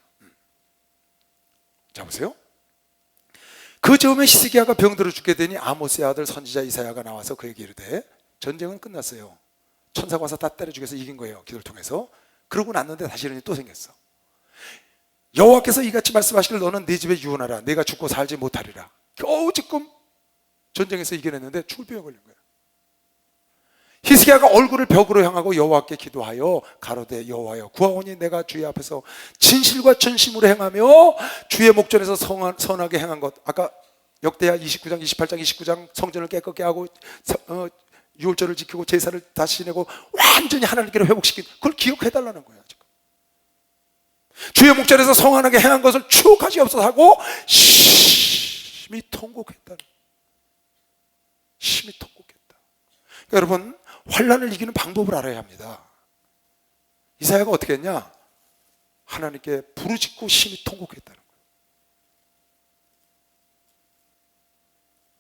자 보세요. 그 즈음에 히스기야가 병들어 죽게 되니 아모스의 아들 선지자 이사야가 나와서 그에게 이르되, 전쟁은 끝났어요. 천사가 와서 다 때려 죽여서 이긴 거예요. 기도를 통해서. 그러고 났는데 다시 이런이 또 생겼어. 여호와께서 이같이 말씀하시길 너는 네 집에 유언하라. 내가 죽고 살지 못하리라. 겨우 지금 전쟁에서 이겨냈는데 죽을 병에 걸린 거예요. 히스기야가 얼굴을 벽으로 향하고 여호와께 기도하여 가로되 여호와여 구하오니 내가 주의 앞에서 진실과 전심으로 행하며 주의 목전에서 선하게 행한 것. 아까 역대하 29장 28장 29장 성전을 깨끗게 하고 유월절을 지키고 제사를 다시 지내고 완전히 하나님께로 회복시킨, 그걸 기억해달라는 거예요. 지금 주의 목전에서 성하게 행한 것을 추억하지 없어서 하고 심히 통곡했다는 거예요. 심히 통곡했다. 그러니까 여러분, 환란을 이기는 방법을 알아야 합니다. 이사야가 어떻게 했냐? 하나님께 부르짖고 심히 통곡했다는 거예요.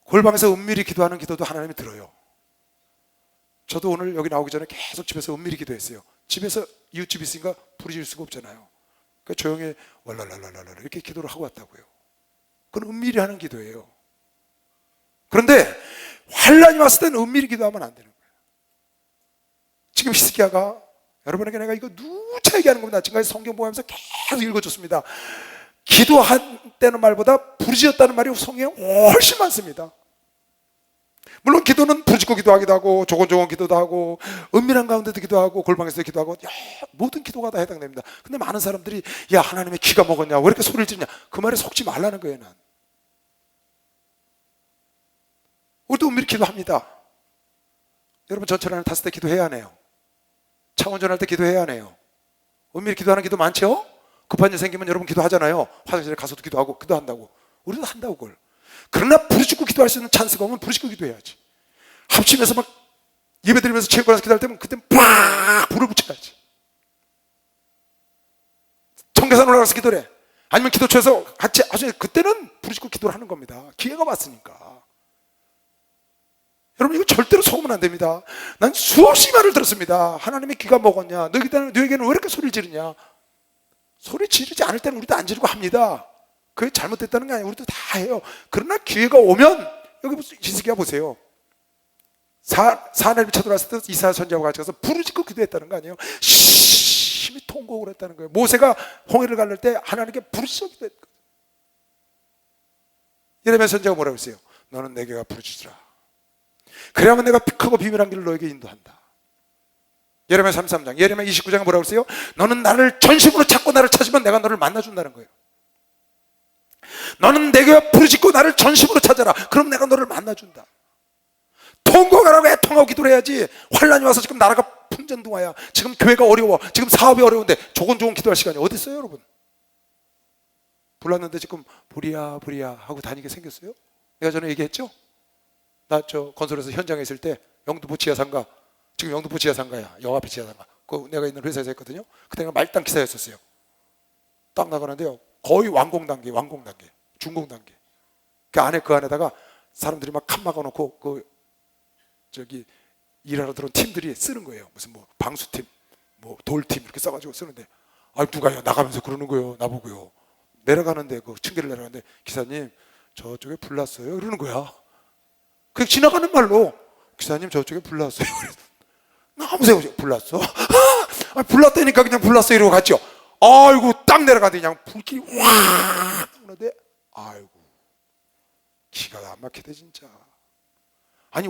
골방에서 은밀히 기도하는 기도도 하나님이 들어요. 저도 오늘 여기 나오기 전에 계속 집에서 은밀히 기도했어요. 집에서 이웃집이 있으니까 부르짖을 수가 없잖아요. 그러니까 조용히 왈랄랄랄랄 이렇게 기도를 하고 왔다고요. 그건 은밀히 하는 기도예요. 그런데 환란이 왔을 때는 은밀히 기도하면 안 되는 거예요. 지금 히스기야가, 여러분에게 내가 이거 누차 얘기하는 겁니다. 지금까지 성경 보면서 계속 읽어줬습니다. 기도한다는 말보다 부르짖었다는 말이 성경에 훨씬 많습니다. 물론 기도는 부르짖고 기도하기도 하고 조곤조곤 기도도 하고 은밀한 가운데도 기도하고 골방에서도 기도하고, 모든 기도가 다 해당됩니다. 근데 많은 사람들이 야 하나님의 귀가 먹었냐, 왜 이렇게 소리를 지르냐, 그 말에 속지 말라는 거예요. 난 우리도 은밀히 기도합니다. 여러분 전철 안에 탔을 때 기도해야 하네요. 차 운전할 때 기도해야 하네요. 은밀히 기도하는 기도 많죠? 급한 일 생기면 여러분 기도하잖아요. 화장실에 가서도 기도하고 기도한다고. 우리도 한다고 그걸. 그러나 부르짖고 기도할 수 있는 찬스가 오면 부르짖고 기도해야지. 합심해서 막 예배드리면서 체육관에서 기도할 때면 그때 팍 불을 붙여야지. 청계산 올라가서 기도래. 아니면 기도처에서 같이 아주, 그때는 부르짖고 기도를 하는 겁니다. 기회가 왔으니까. 여러분 이거 절대로 속으면 안 됩니다. 난 수없이 말을 들었습니다. 하나님의 귀가 먹었냐, 너에게는 왜 이렇게 소리를 지르냐. 소리 지르지 않을 때는 우리도 안 지르고 합니다. 그게 잘못됐다는 게 아니에요. 우리도 다 해요. 그러나 기회가 오면, 여기 히스기야 보세요. 사내를 쳐들어왔을 때 이사야 선지자와 같이 가서 부르짖고 기도했다는 거 아니에요. 심히 통곡을 했다는 거예요. 모세가 홍해를 가를 때 하나님께 부르짖어 기도했거든요. 예레미야 선지자가 뭐라고 했어요? 너는 내게가 부르짖으라. 그래야만 내가 크고 비밀한 길을 너에게 인도한다. 예레미야 33장, 예레미야 29장에 뭐라고 했어요? 너는 나를 전심으로 찾고 나를 찾으면 내가 너를 만나준다는 거예요. 너는 내게 부르짖고 나를 전심으로 찾아라. 그럼 내가 너를 만나준다. 통곡하라고 애통하고 기도를 해야지. 환란이 와서 지금 나라가 풍전등화야. 지금 교회가 어려워. 지금 사업이 어려운데 조곤조곤 기도할 시간이 어디 있어요, 여러분? 불났는데 지금 부리야 하고 다니게 생겼어요? 내가 전에 얘기했죠? 나 저 건설에서 현장에 있을 때 영등포 지하상가 지금 영등포 지하상가야. 영 앞에 지하상가. 그 내가 있는 회사에서 했거든요. 그때 내가 말단 기사였었어요. 딱 나가는데요, 거의 완공 단계, 준공 단계. 그 안에다가 사람들이 막 칸 막아놓고 그 저기 일하러 들어온 팀들이 쓰는 거예요. 무슨 뭐 방수팀, 뭐 돌팀 이렇게 써가지고 쓰는데, 아 누가요? 나가면서 그러는 거예요. 나보고요. 내려가는데 그 층계를 내려가는데, 기사님 저쪽에 불 났어요. 이러는 거야. 그냥 지나가는 말로, 기사님 저쪽에 불 났어요. 너무 세우죠. 불 났어? 아, 불 났다니까 그냥 불 났어 이러고 갔죠. 아이고 딱 내려가더니 그냥 불길이 확 오는데, 아이고 기가 안 막히대 진짜. 아니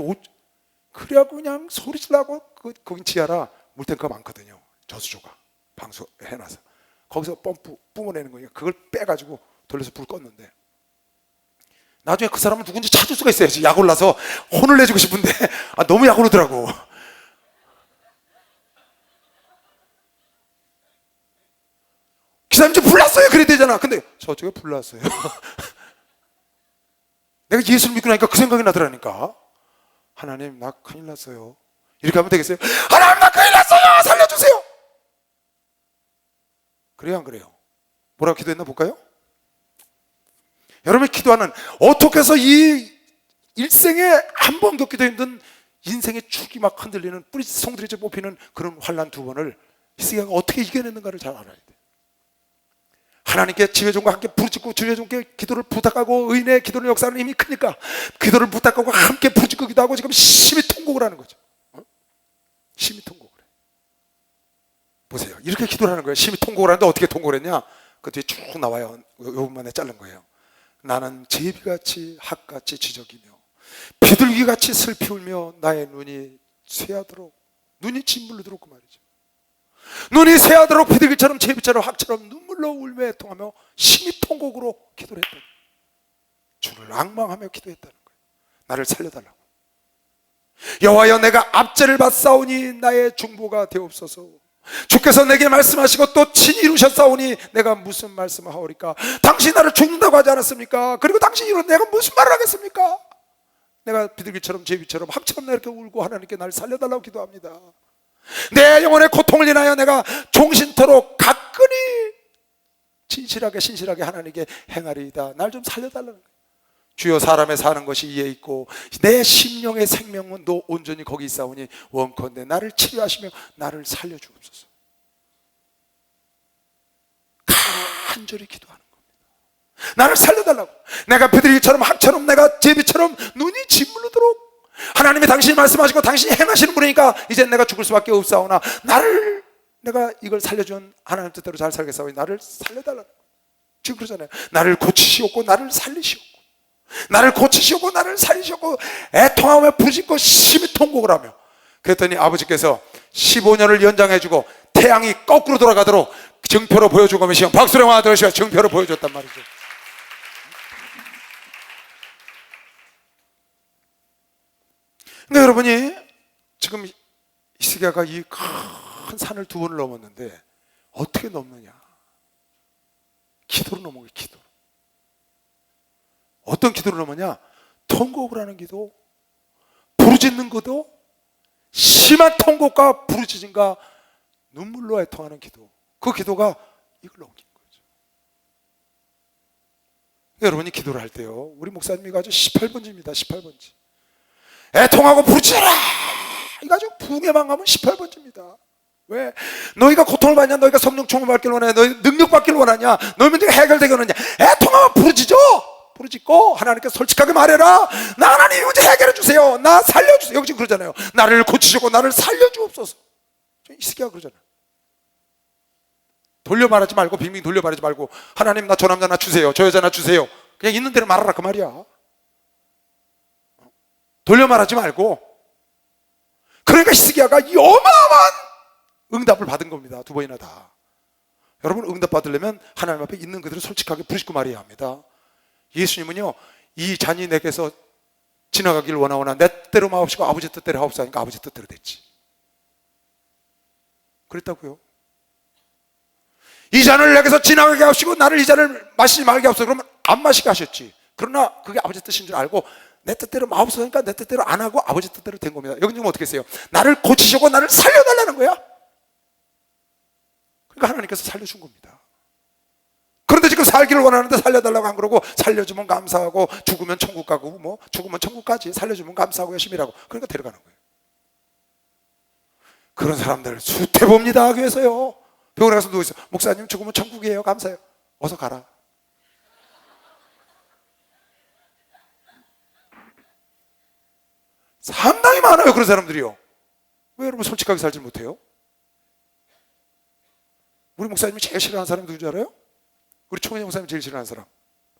그래갖고 그냥 소리 지르고, 거긴 지하라 물탱크가 많거든요. 저수조가 방수 해놔서 거기서 펌프 뿜어내는 거니까 그걸 빼가지고 돌려서 불 껐는데, 나중에 그 사람은 누군지 찾을 수가 있어야지. 약 올라서 혼을 내주고 싶은데 너무 약 오르더라고. 기사님 좀 불났어요 그래야 되잖아. 근데 저쪽에 불났어요. 내가 예수를 믿고 나니까 그 생각이 나더라니까. 하나님 나 큰일 났어요. 이렇게 하면 되겠어요? 하나님 나 큰일 났어요 살려주세요. 그래요 안 그래요? 뭐라고 기도했나 볼까요? 여러분의 기도하는, 어떻게 해서 이 일생에 한 번 겪기도 힘든 인생의 축이 막 흔들리는, 뿌리 송두리째 뽑히는 그런 환난 두 번을 히스기야가 어떻게 이겨냈는가를 잘 알아야 돼. 하나님께 지혜종과 함께 부르짖고 지혜종께 기도를 부탁하고, 의인의 기도는 역사는 힘이 크니까 기도를 부탁하고 함께 부르짖고 기도하고 지금 심히 통곡을 하는 거죠. 심히 통곡을 해. 보세요. 이렇게 기도를 하는 거예요. 심히 통곡을 하는데 어떻게 통곡을 했냐? 그 뒤에 쭉 나와요. 요 부분만에 자른 거예요. 나는 제비같이 학같이 지저귀며 비둘기같이 슬피 울며 나의 눈이 쇠하도록, 눈이 짓물르도록, 그 말이죠. 눈이 쇠하도록 비둘기처럼 제비처럼 학처럼 눈물로 울며 애통하며 심히 통곡으로 기도를 했다. 주를 앙망하며 기도했다는 거예요. 나를 살려달라고. 여호와여 내가 압제를 받사오니 나의 중보가 되옵소서. 주께서 내게 말씀하시고 또 친히 이루셨사오니 내가 무슨 말씀을 하오리까? 당신이 나를 죽는다고 하지 않았습니까? 그리고 당신이 이루 내가 무슨 말을 하겠습니까? 내가 비둘기처럼 제비처럼 학처럼 이렇게 울고 하나님께 나를 살려달라고 기도합니다. 내 영혼의 고통을 인하여 내가 종신토록 가끈히 진실하게 신실하게 하나님께 행하리이다. 날 좀 살려달라는 거예요. 주여 사람의 사는 것이 이에 있고 내 심령의 생명은 너 온전히 거기 있사오니 원컨대 나를 치료하시며 나를 살려주옵소서. 간절히 기도하는 겁니다. 나를 살려달라고. 내가 비둘기처럼 학처럼 내가 제비처럼 눈이 짓물르도록, 하나님이 당신이 말씀하시고 당신이 행하시는 분이니까 이제 내가 죽을 수밖에 없사오나 나를, 내가 이걸 살려준 하나님 뜻대로 잘 살겠사오니 나를 살려달라고. 지금 그러잖아요. 나를 고치시옵고 나를 살리시옵고, 나를 고치시옵고 나를 살리시옵고 애통하며 부르짖고 심히 통곡을 하며. 그랬더니 아버지께서 15년을 연장해주고 태양이 거꾸로 돌아가도록 증표로 보여준 거면 시험 박수를 하나 들으시면 증표로 보여줬단 말이죠. 근데 여러분이 지금 히스기야가 이 큰 산을 두 번을 넘었는데 어떻게 넘느냐? 기도로 넘은 거예요. 기도로. 어떤 기도를 넘었냐? 통곡을 하는 기도, 부르짖는 것도, 심한 통곡과 부르짖음과 눈물로 애통하는 기도. 그 기도가 이걸 넘긴 거죠. 여러분이 기도를 할 때요, 우리 목사님이 가지고 18번지입니다. 18번지. 애통하고 부르짖어라! 이거 아주 부흥에만 가면 18번지입니다. 왜? 너희가 고통을 받냐? 너희가 성령 충만 받기를 원하냐? 너희 능력 받기를 원하냐? 너희 문제가 해결되게 원하냐? 애통하면 부르짖어! 부르짖고 하나님께 솔직하게 말해라. 나 하나님 이 문제 해결해 주세요. 나 살려주세요. 여기 지금 그러잖아요. 나를 고치시고 나를 살려주옵소서. 히스기야가 그러잖아요. 돌려 말하지 말고, 빙빙 돌려 말하지 말고, 하나님 나 저 남자 나 주세요. 저 여자 나 주세요. 그냥 있는 대로 말하라 그 말이야. 돌려 말하지 말고. 그러니까 히스기야가 이 어마어마한 응답을 받은 겁니다. 두 번이나 다. 여러분 응답 받으려면 하나님 앞에 있는 그대로 솔직하게 부르짖고 말해야 합니다. 예수님은요, 이 잔이 내게서 지나가기를 원하오나 내 뜻대로 마옵시고 아버지 뜻대로 하옵소서. 아버지 뜻대로 됐지. 그랬다고요. 이 잔을 내게서 지나가게 하시고 나를 이 잔을 마시지 말게 하옵소서. 그러면 안 마시게 하셨지. 그러나 그게 아버지 뜻인 줄 알고 내 뜻대로 마음속이니까 내 뜻대로 안 하고 아버지 뜻대로 된 겁니다. 여기 지금 어떻게 했어요? 나를 고치시고 나를 살려달라는 거야. 그러니까 하나님께서 살려준 겁니다. 그런데 지금 살기를 원하는데 살려달라고 안 그러고, 살려주면 감사하고, 죽으면 천국 가고, 뭐 죽으면 천국까지 살려주면 감사하고 열심히 일하고, 그러니까 데려가는 거예요. 그런 사람들 수태봅니다. 교회에서요. 병원에 가서 누워있어. 목사님 죽으면 천국이에요. 감사해요. 어서 가라. 상당히 많아요. 그런 사람들이요. 왜 여러분 솔직하게 살지 못해요? 우리 목사님이 제일 싫어하는 사람이 누군지 알아요? 우리 총회 목사님 제일 싫어하는 사람.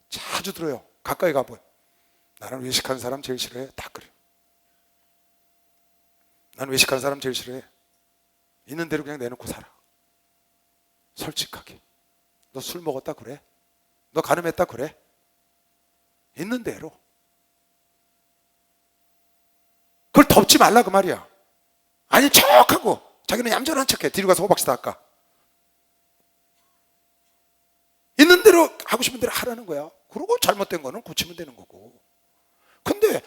자주 들어요. 가까이 가보요. 나는 외식하는 사람 제일 싫어해. 다 그래요. 나는 외식하는 사람 제일 싫어해. 있는 대로 그냥 내놓고 살아. 솔직하게. 너 술 먹었다 그래? 너 간음했다 그래? 있는 대로. 그걸 덮지 말라 그 말이야. 아니 척하고 자기는 얌전한 척해. 뒤로 가서 호박씨 닦아. 있는 대로 하고 싶은 대로 하라는 거야. 그리고 잘못된 거는 고치면 되는 거고. 근데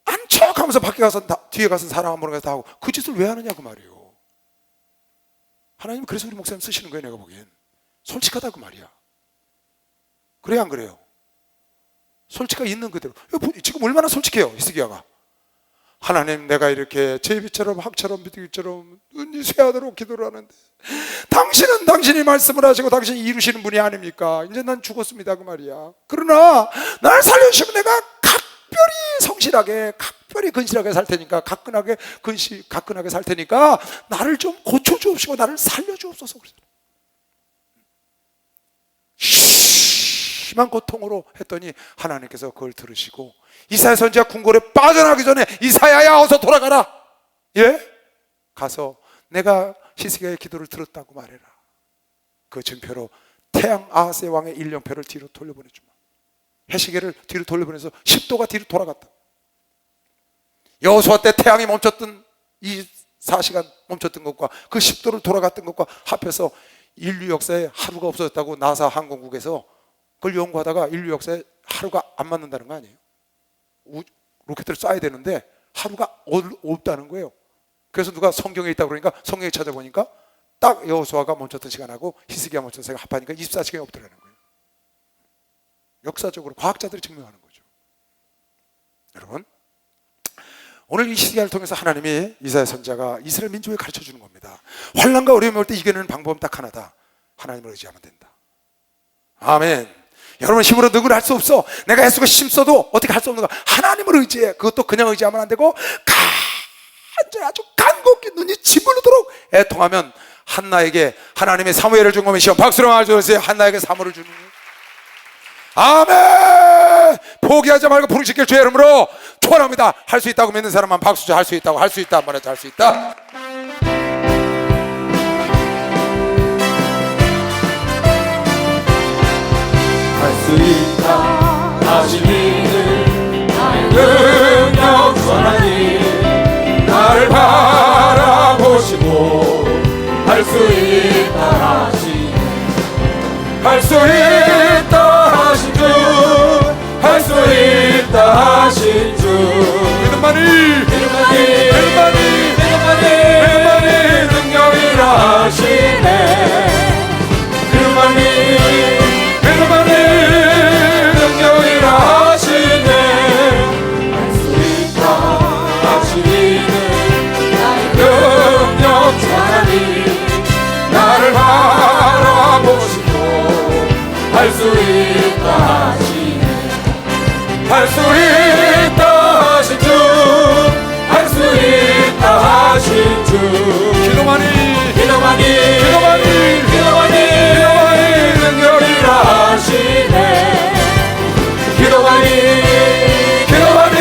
안 척하면서 밖에 가서 뒤에 가서 사람 한 번 가서 다 하고 그 짓을 왜 하느냐 그 말이에요. 하나님은 그래서 우리 목사님 쓰시는 거예요. 내가 보기엔 솔직하다고 말이야. 그래요 안 그래요? 솔직하게 있는 그대로. 지금 얼마나 솔직해요 히스기야가. 하나님, 내가 이렇게 제비처럼 학처럼 비둘기처럼 눈이 쇠하도록 기도를 하는데 당신은 당신이 말씀을 하시고 당신이 이루시는 분이 아닙니까? 이제 난 죽었습니다 그 말이야. 그러나 날 살려주시면 내가 각별히 성실하게, 각별히 근실하게 살 테니까, 가끈하게 살 테니까 나를 좀 고쳐주옵시고 나를 살려주옵소서. 심한 고통으로 했더니 하나님께서 그걸 들으시고 이사야 선지자 궁궐에 빠져나가기 전에 이사야야 어서 돌아가라. 예? 가서 내가 히스기야의 기도를 들었다고 말해라. 그 증표로 태양 아하스의 왕의 일령표를 뒤로 돌려보내주마. 해시계를 뒤로 돌려보내서 10도가 뒤로 돌아갔다. 여호수아 때 태양이 멈췄던 24시간 멈췄던 것과 그 10도를 돌아갔던 것과 합해서 인류 역사에 하루가 없어졌다고 나사 항공국에서 그걸 연구하다가 인류 역사에 하루가 안 맞는다는 거 아니에요? 로켓을 쏴야 되는데 하루가 없다는 거예요. 그래서 누가 성경에 있다고 그러니까 성경에 찾아보니까 딱 여호수아가 멈췄던 시간하고 히스기야 멈췄던 시간 합하니까 24시간이 없더라는 거예요. 역사적으로 과학자들이 증명하는 거죠. 여러분, 오늘 이 히스기야를 통해서 하나님이 이사야 선지자가 이스라엘 민족에 가르쳐주는 겁니다. 환난과 어려움이 올 때 이겨내는 방법은 딱 하나다. 하나님을 의지하면 된다. 아멘. 여러분 힘으로 누구를 할 수 없어. 내가 애쓰고 힘써도 어떻게 할 수 없는 거. 하나님을 의지해. 그것도 그냥 의지하면 안 되고 간절히 아주 간곡히 눈이 짓물르도록 애통하면 한나에게 하나님의 사무엘을 준 거면 시험 박수로 맞아주세요. 한나에게 사무를 주는 거예요. 아멘. 포기하지 말고 부르시길 주의 이름으로 축원합니다. 할 수 있다고 믿는 사람만 박수 쳐. 할 수 있다고, 할 수 있다 한번 해도 할 수 있다. 할 수 있다 다시 믿을 나의 능력 하나님 나를 바라보시고 할 수 있다 하시네. 할 수 있다 하신 주 할 수 있다 하신 주 믿음만이 능력이라 하시네. 믿음만이 능력이라 하시네. 할 수 있다 하시는 나의 능력 하나님 나를 바라보시고 할 수 있다 하시네. 할 수 있다 하신 주 할 수 있다 하신 주 기도만이 능력이라 하시네. 기도만이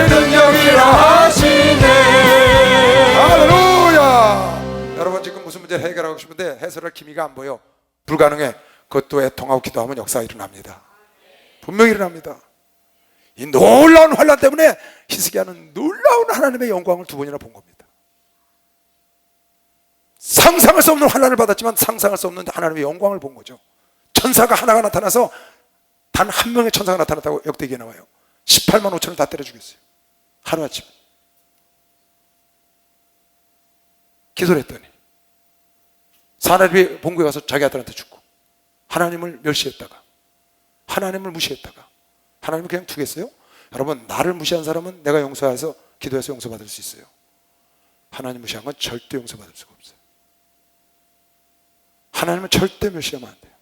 능력이라 하시네. 할렐루야. 여러분 지금 무슨 문제를 해결하고 싶은데 해설할 기미가 안 보여. 불가능해. 그것도 애통하고 기도하면 역사가 일어납니다. 분명히 일어납니다. 이 놀라운 환난 때문에 히스기야는 놀라운 하나님의 영광을 두 번이나 본 겁니다. 상상할 수 없는 환난을 받았지만 상상할 수 없는 하나님의 영광을 본 거죠. 천사가 하나가 나타나서 단 한 명의 천사가 나타났다고 역대기에 나와요. 28만 5천을 다 때려 죽였어요. 하루아침에. 기도를 했더니 사나리비 본부에 가서 자기 아들한테 죽고, 하나님을 멸시했다가, 하나님을 무시했다가, 하나님을 그냥 두겠어요? 여러분, 나를 무시한 사람은 내가 용서해서 기도해서 용서받을 수 있어요. 하나님 무시한 건 절대 용서받을 수가 없어요. 하나님은 절대 멸시하면 안 돼요.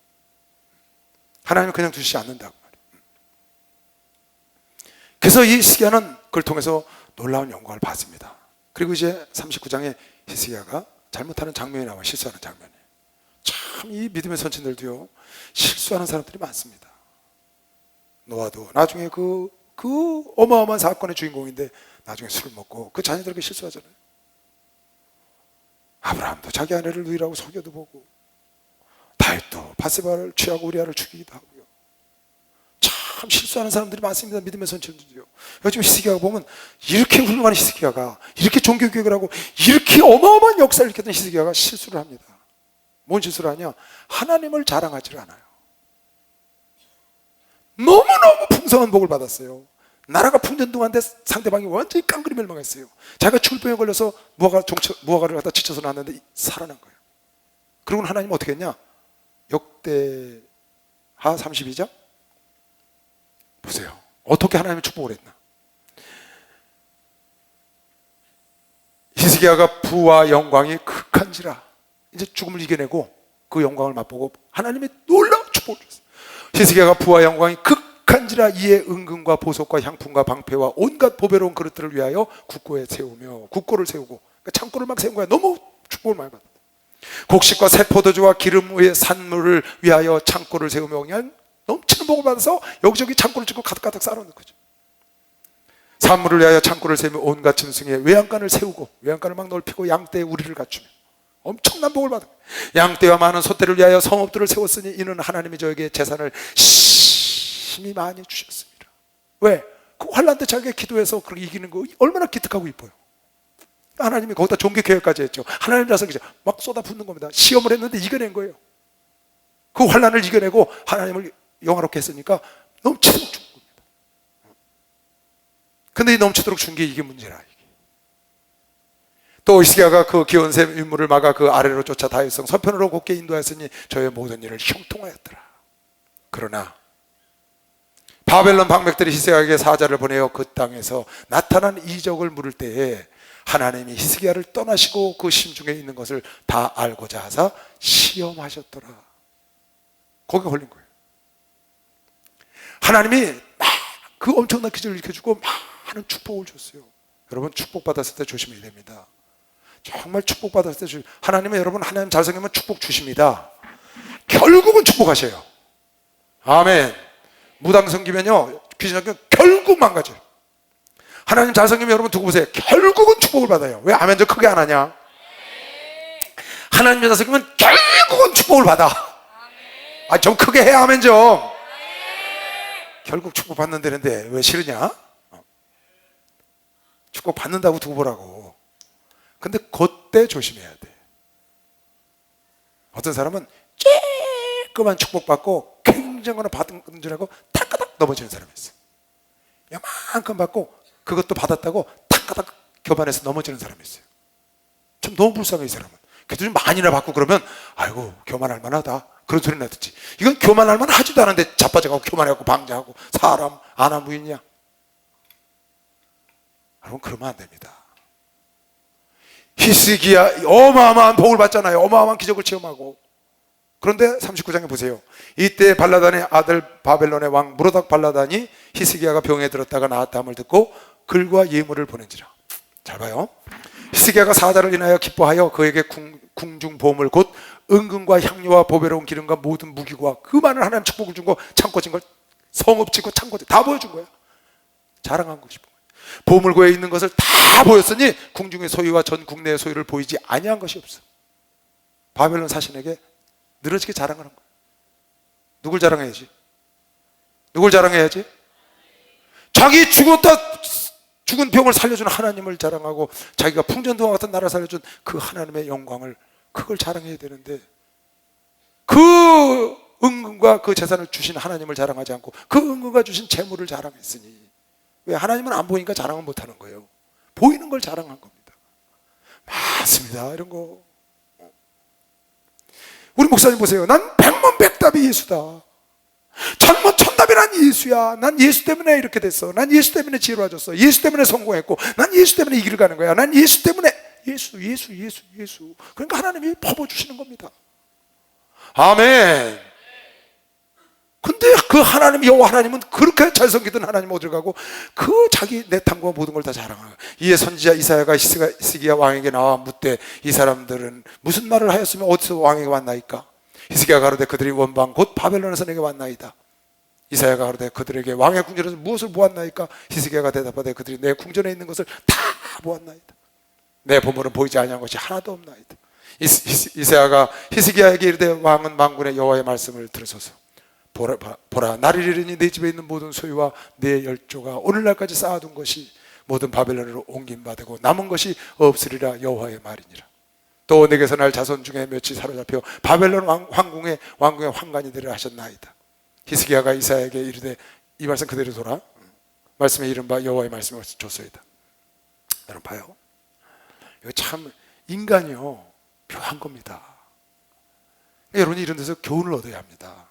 하나님은 그냥 두시지 않는다고 말이에요. 그래서 이 히스기야는 그걸 통해서 놀라운 영광을 받습니다. 그리고 이제 39장에 히스기야가 잘못하는 장면이 나와요. 실수하는 장면이. 참 이 믿음의 선친들도요, 실수하는 사람들이 많습니다. 노아도 나중에 그 어마어마한 사건의 주인공인데 나중에 술을 먹고 그 자녀들에게 실수하잖아요. 아브라함도 자기 아내를 누이라고 속여도 보고, 다윗도 바세바를 취하고 우리아를 죽이기도 하고요. 참 실수하는 사람들이 많습니다. 믿음의 선천들도요. 요즘 히스기야가 보면 이렇게 훌륭한 히스기야가, 이렇게 종교개혁을 하고 이렇게 어마어마한 역사를 일으켰던 히스기야가 실수를 합니다. 뭔 실수를 하냐? 하나님을 자랑하지 않아요. 너무너무 풍성한 복을 받았어요. 나라가 풍전등한데 상대방이 완전히 깡그리 멸망했어요. 자기가 출병에 걸려서 무화과를 갖다 지쳐서 나왔는데 살아난 거예요. 그리고는 하나님은 어떻게 했냐? 역대하 32장 보세요. 어떻게 하나님이 축복을 했나? 히스기야가 부와 영광이 극한지라, 이제 죽음을 이겨내고 그 영광을 맛보고 하나님의 놀라운 축복을 줬어요. 히스기야가 부와 영광이 극한지라 이에 은금과 보석과 향품과 방패와 온갖 보배로운 그릇들을 위하여 국고를 세우고, 그러니까 창고를 막 세운 거야. 너무 축복을 많이 받았다. 곡식과 새 포도주와 기름 위에 산물을 위하여 창고를 세우며 그냥 넘치는 복을 받아서 여기저기 창고를 짓고 가득가득 쌓아놓는 거죠. 산물을 위하여 창고를 세우며 온갖 짐승의 외양간을 세우고, 외양간을 막 넓히고 양떼의 우리를 갖추며 엄청난 복을 받은 거예요. 양떼와 많은 소떼를 위하여 성읍들을 세웠으니 이는 하나님이 저에게 재산을 심히 많이 주셨습니다. 왜? 그 환난 때 자기가 기도해서 그렇게 이기는 거 얼마나 기특하고 이뻐요. 하나님이 거기다 종교개혁까지 했죠. 하나님 자석이죠. 막 쏟아붓는 겁니다. 시험을 했는데 이겨낸 거예요. 그 환난을 이겨내고 하나님을 영화롭게 했으니까 넘치도록 준 겁니다. 근데 이 넘치도록 준 게 이게 문제라. 또 히스기야가 그 기온샘 인물을 막아 그 아래로 쫓아 다윗성 서편으로 곧게 인도하였으니 저의 모든 일을 형통하였더라. 그러나 바벨론 방백들이 히스기야에게 사자를 보내어 그 땅에서 나타난 이적을 물을 때에 하나님이 히스기야를 떠나시고 그 심중에 있는 것을 다 알고자 하사 시험하셨더라. 거기가 걸린 거예요. 하나님이 막 그 엄청난 기적을 일으켜주고 많은 축복을 줬어요. 여러분, 축복받았을 때 조심해야 됩니다. 정말 축복받았을 때 하나님은, 여러분, 하나님 잘생기면 축복 주십니다. 결국은 축복하셔요. 아멘. 무당 섬기면요, 귀신 섬기면 결국 망가져요. 하나님 잘생기면 여러분 두고 보세요. 결국은 축복을 받아요. 왜 아멘 좀 크게 안 하냐? 하나님 잘생기면 결국은 축복을 받아. 아, 좀 크게 해, 아멘 좀. 결국 축복 받는다는데 왜 싫으냐? 축복 받는다고 두고 보라고. 근데 그때 조심해야 돼. 어떤 사람은 조그만 축복받고 굉장한 거 받은 줄 알고 탁가닥 넘어지는 사람이 있어. 요만큼 받고 그것도 받았다고 탁가닥 교만해서 넘어지는 사람이 있어요. 참 너무 불쌍해, 이 사람은. 그래도 좀 많이나 받고 그러면 아이고 교만할 만하다 그런 소리 나듣지. 이건 교만할 만하지도 않은데 자빠져가고 교만해갖고 방자하고 사람 안하무인이야. 여러분, 그러면 안 됩니다. 히스기야 어마어마한 복을 받잖아요. 어마어마한 기적을 체험하고. 그런데 39장에 보세요. 이때 발라단의 아들 바벨론의 왕 무로닥 발라단이 히스기야가 병에 들었다가 나았다함을 듣고 글과 예물을 보낸지라. 잘 봐요. 히스기야가 사자를 인하여 기뻐하여 그에게 궁중 보물 곧 은금과 향료와 보배로운 기름과 모든 무기와 그 많은 하나님 축복을 준 거, 창고 진 걸, 성읍 짓고 창고 다 보여준 거야. 자랑하고 싶은 거야. 보물고에 있는 것을 다 보였으니 궁중의 소유와 전 국내의 소유를 보이지 아니한 것이 없어. 바벨론 사신에게 늘어지게 자랑하는 거야. 누굴 자랑해야지? 누굴 자랑해야지? 자기 죽은 병을 살려준 하나님을 자랑하고 자기가 풍전등화 같은 나라 살려준 그 하나님의 영광을, 그걸 자랑해야 되는데 그 은금과 그 재산을 주신 하나님을 자랑하지 않고 그 은금과 주신 재물을 자랑했으니 왜? 하나님은 안 보이니까 자랑은 못하는 거예요. 보이는 걸 자랑한 겁니다. 맞습니다. 이런 거. 우리 목사님 보세요. 난 백문백답이 예수다. 천문천답이란 예수야. 난 예수 때문에 이렇게 됐어. 난 예수 때문에 지혜로워졌어. 예수 때문에 성공했고, 난 예수 때문에 이 길을 가는 거야. 난 예수 때문에 예수. 그러니까 하나님이 퍼부어주시는 겁니다. 아멘. 근데 그 하나님, 여호와 하나님은 그렇게 잘 섬기던 하나님 어딜 가고 그 자기 내탐과 모든 걸 다 자랑하고, 이에 선지자 이사야가 히스기야 왕에게 나와 묻되 이 사람들은 무슨 말을 하였으면 어디서 왕에게 왔나이까? 히스기야가 가로되 그들이 원방 곧 바벨론에서 내게 왔나이다. 이사야가 가로되 그들에게 왕의 궁전에서 무엇을 보았나이까? 히스기야가 대답하되 그들이 내 궁전에 있는 것을 다 보았나이다. 내 보물은 보이지 아니한 것이 하나도 없나이다. 이사야가 히스기야에게 이르되 왕은 만군의 여호와의 말씀을 들으소서. 보라 나를 이르니 내 집에 있는 모든 소유와 내 열조가 오늘날까지 쌓아둔 것이 모든 바벨론으로 옮김받고 남은 것이 없으리라 여호와의 말이니라. 또 내게서 날 자손 중에 몇이 사로잡혀 바벨론 왕궁의 환관이 되리라 하셨나이다. 히스기야가 이사야에게 이르되, 이 말씀 그대로 돌아 말씀에 이른 바 여호와의 말씀을 줬소이다. 여러분 봐요, 이거 참 인간이요 묘한 겁니다. 여러분이 이런 데서 교훈을 얻어야 합니다.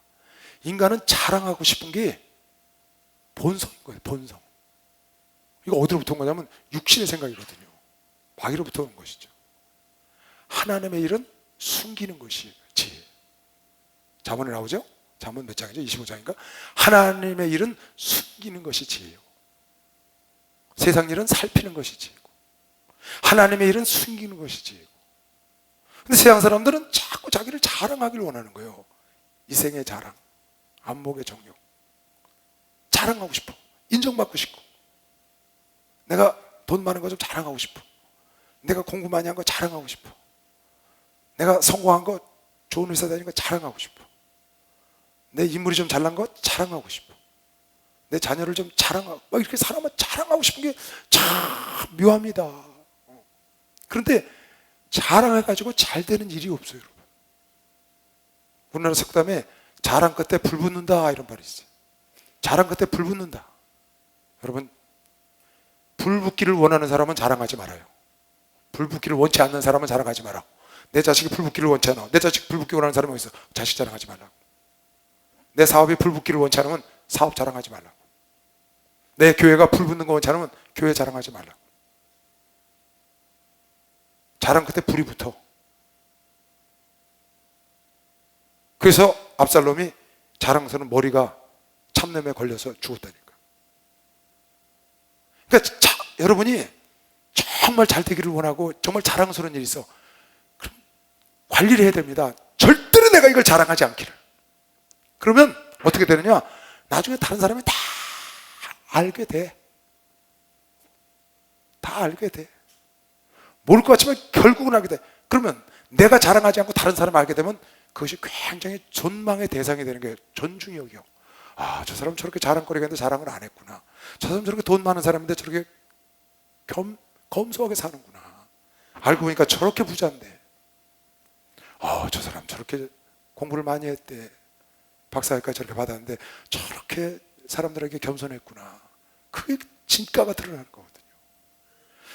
인간은 자랑하고 싶은 게 본성인 거예요. 본성. 이거 어디로부터 온 거냐면 육신의 생각이거든요. 마귀로부터 온 것이죠. 하나님의 일은 숨기는 것이 지혜. 잠언에 나오죠? 잠언 몇 장이죠? 25장인가? 하나님의 일은 숨기는 것이 지혜요. 세상 일은 살피는 것이 지혜고, 하나님의 일은 숨기는 것이 지혜고. 근데 세상 사람들은 자꾸 자기를 자랑하기를 원하는 거예요. 이생의 자랑, 안목의 정욕. 자랑하고 싶어. 인정받고 싶고. 내가 돈 많은 거 좀 자랑하고 싶어. 내가 공부 많이 한 거 자랑하고 싶어. 내가 성공한 거, 좋은 회사 다니는 거 자랑하고 싶어. 내 인물이 좀 잘난 거 자랑하고 싶어. 내 자녀를 좀 자랑하고, 막 이렇게 사람은 자랑하고 싶은 게 참 묘합니다. 그런데 자랑해가지고 잘 되는 일이 없어요, 여러분. 우리나라 속담에 자랑 끝에 불 붙는다 이런 말이 있어요. 자랑 끝에 불 붙는다. 여러분, 불 붙기를 원하는 사람은 자랑하지 말아요. 불 붙기를 원치 않는 사람은 자랑하지 마라. 내 자식이 불 붙기를 원치 않아. 내 자식 불 붙기 원하는 사람이 있어. 자식 자랑하지 말라고. 내 사업이 불 붙기를 원치 않으면 사업 자랑하지 말라고. 내 교회가 불 붙는 거 원치 않으면 교회 자랑하지 말라고. 자랑 끝에 불이 붙어. 그래서 압살롬이 자랑스러운 머리가 참냄에 걸려서 죽었다니까. 그러니까 여러분이 정말 잘 되기를 원하고 정말 자랑스러운 일이 있어. 그럼 관리를 해야 됩니다. 절대로 내가 이걸 자랑하지 않기를. 그러면 어떻게 되느냐? 나중에 다른 사람이 다 알게 돼. 다 알게 돼. 모를 것 같지만 결국은 알게 돼. 그러면 내가 자랑하지 않고 다른 사람이 알게 되면 그것이 굉장히 존망의 대상이 되는 게 존중이 여겨. 아, 저 사람 저렇게 자랑거리가 있는데 자랑을 안 했구나. 저 사람 저렇게 돈 많은 사람인데 저렇게 검소하게 사는구나. 알고 보니까 저렇게 부자인데. 저 사람 저렇게 공부를 많이 했대. 박사학위까지 저렇게 받았는데 저렇게 사람들에게 겸손했구나. 그게 진가가 드러나는 거거든요.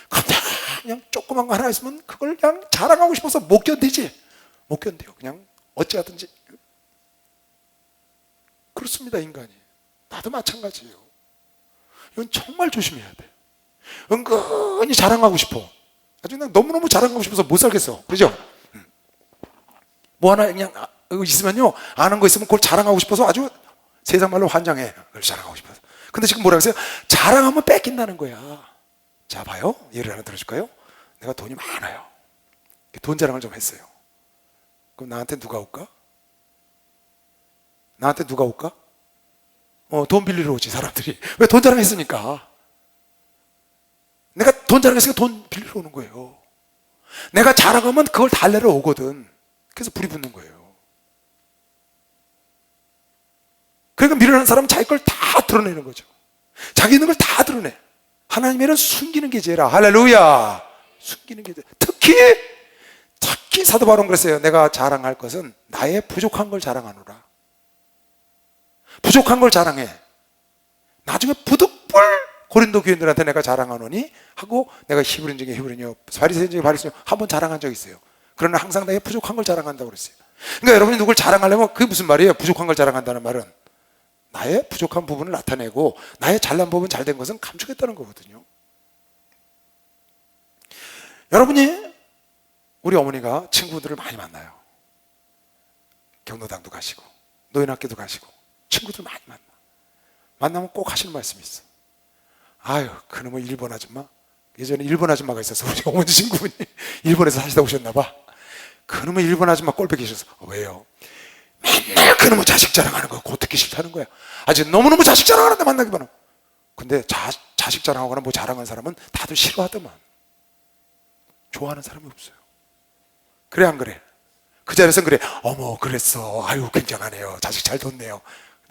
근데 그냥 조그만 거 하나 있으면 그걸 그냥 자랑하고 싶어서 못 견디지. 못 견뎌요. 그냥 어찌하든지. 그렇습니다, 인간이. 나도 마찬가지예요. 이건 정말 조심해야 돼. 은근히 자랑하고 싶어. 아주 그냥 너무너무 자랑하고 싶어서 못 살겠어. 그죠? 뭐 하나 그냥 있으면요, 아는 거 있으면 그걸 자랑하고 싶어서 아주 세상 말로 환장해. 그걸 자랑하고 싶어서. 근데 지금 뭐라 그랬어요? 자랑하면 뺏긴다는 거야. 자, 봐요. 예를 하나 들어줄까요? 내가 돈이 많아요. 돈 자랑을 좀 했어요. 그럼 나한테 누가 올까? 나한테 누가 올까? 돈 빌리러 오지, 사람들이. 왜? 돈 자랑했으니까. 내가 돈 자랑했으니까 돈 빌리러 오는 거예요. 내가 자랑하면 그걸 달래러 오거든. 그래서 불이 붙는 거예요. 그러니까 미련한 사람은 자기 걸 다 드러내는 거죠. 자기 있는 걸 다 드러내. 하나님의 일은 숨기는 게 죄라. 할렐루야. 숨기는 게 죄. 특히 사도 바울은 그랬어요. 내가 자랑할 것은 나의 부족한 걸 자랑하노라. 부족한 걸 자랑해. 나중에 부득불 고린도 교인들한테 내가 자랑하노니 하고 내가 히브리인 중에 히브리인이요 바리새인 중에 바리새인이요 한번 자랑한 적이 있어요. 그러나 항상 내가 부족한 걸 자랑한다고 그랬어요. 그러니까 여러분이 누굴 자랑하려면 그게 무슨 말이에요? 부족한 걸 자랑한다는 말은 나의 부족한 부분을 나타내고 나의 잘난 부분, 잘된 것은 감추겠다는 거거든요. 여러분이 우리 어머니가 친구들을 많이 만나요. 경로당도 가시고 노인학교도 가시고 친구들 많이 만나면 꼭 하시는 말씀이 있어. 아유 그놈의 일본 아줌마, 예전에 일본 아줌마가 있어서 우리 어머니 친구분이 일본에서 사시다 오셨나 봐. 그놈의 일본 아줌마 꼴보기 싫어서. 왜요? 맨날 그놈의 자식 자랑하는 거 그거 듣기 싫다는 거야. 아직 너무너무 자식 자랑하는데 만나기만. 근데 자식 자랑하거나 뭐 자랑하는 사람은 다들 싫어하더만. 좋아하는 사람이 없어요. 그래 안 그래? 그 자리에서 그래. 어머 그랬어. 아유 굉장하네요. 자식 잘 뒀네요.